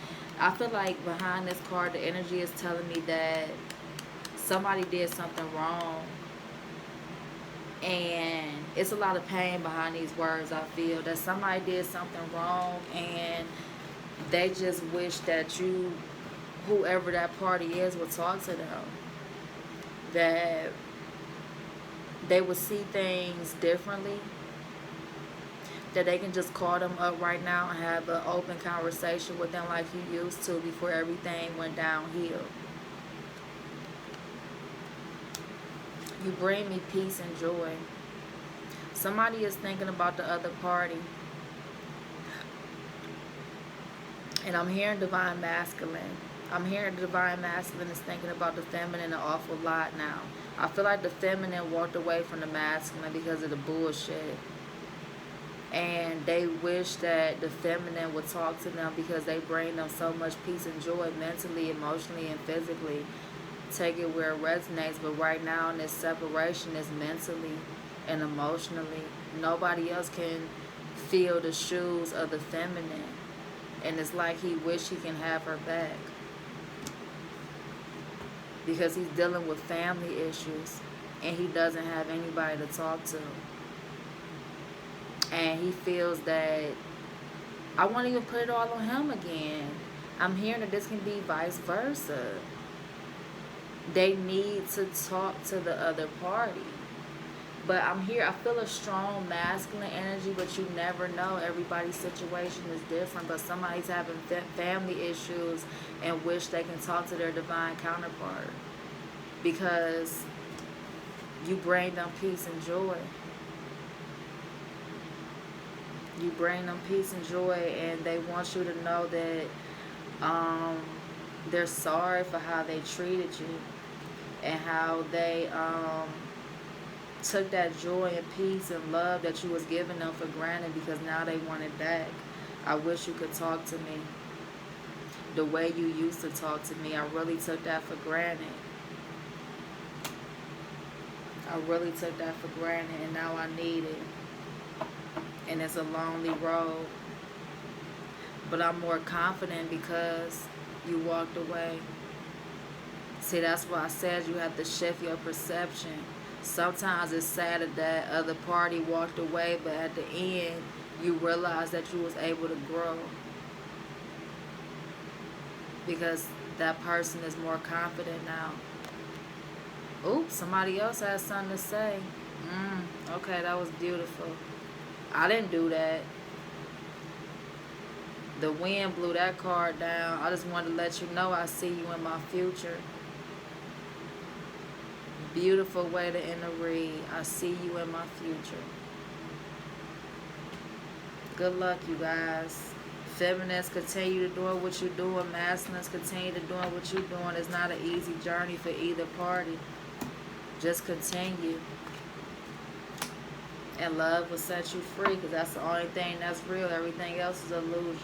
I feel like behind this card, the energy is telling me that somebody did something wrong. And it's a lot of pain behind these words. I feel that somebody did something wrong and they just wish that you, whoever that party is, would talk to them. That they would see things differently. That they can just call them up right now and have an open conversation with them like you used to before everything went downhill. You bring me peace and joy. Somebody is thinking about the other party. And I'm hearing divine masculine. I'm hearing the divine masculine is thinking about the feminine an awful lot now. I feel like the feminine walked away from the masculine because of the bullshit. And they wish that the feminine would talk to them because they bring them so much peace and joy mentally, emotionally, and physically. Take it where it resonates. But right now in this separation is mentally and emotionally. Nobody else can feel the shoes of the feminine. And it's like he wish he can have her back. Because he's dealing with family issues. And he doesn't have anybody to talk to. And he feels that I won't even put it all on him again. I'm hearing that this can be vice versa. They need to talk to the other party. But I'm here, I feel a strong masculine energy, but you never know. Everybody's situation is different, but somebody's having family issues and wish they can talk to their divine counterpart. Because you bring them peace and joy. You bring them peace and joy, and they want you to know that they're sorry for how they treated you and how they took that joy and peace and love that you was giving them for granted because now they want it back. I wish you could talk to me the way you used to talk to me. I really took that for granted. I really took that for granted, and now I need it. And it's a lonely road. But I'm more confident because you walked away. See, that's why I said you have to shift your perception. Sometimes it's sad that that other party walked away, but at the end, you realize that you was able to grow. Because that person is more confident now. Oops, somebody else has something to say. Okay, that was beautiful. I didn't do that. The wind blew that card down. I just wanted to let you know I see you in my future. Beautiful way to end a read. I see you in my future. Good luck, you guys. Feminists, continue to doing what you're doing. Masculines, continue to doing what you're doing. It's not an easy journey for either party. Just continue. And love will set you free because that's the only thing that's real. Everything else is illusion.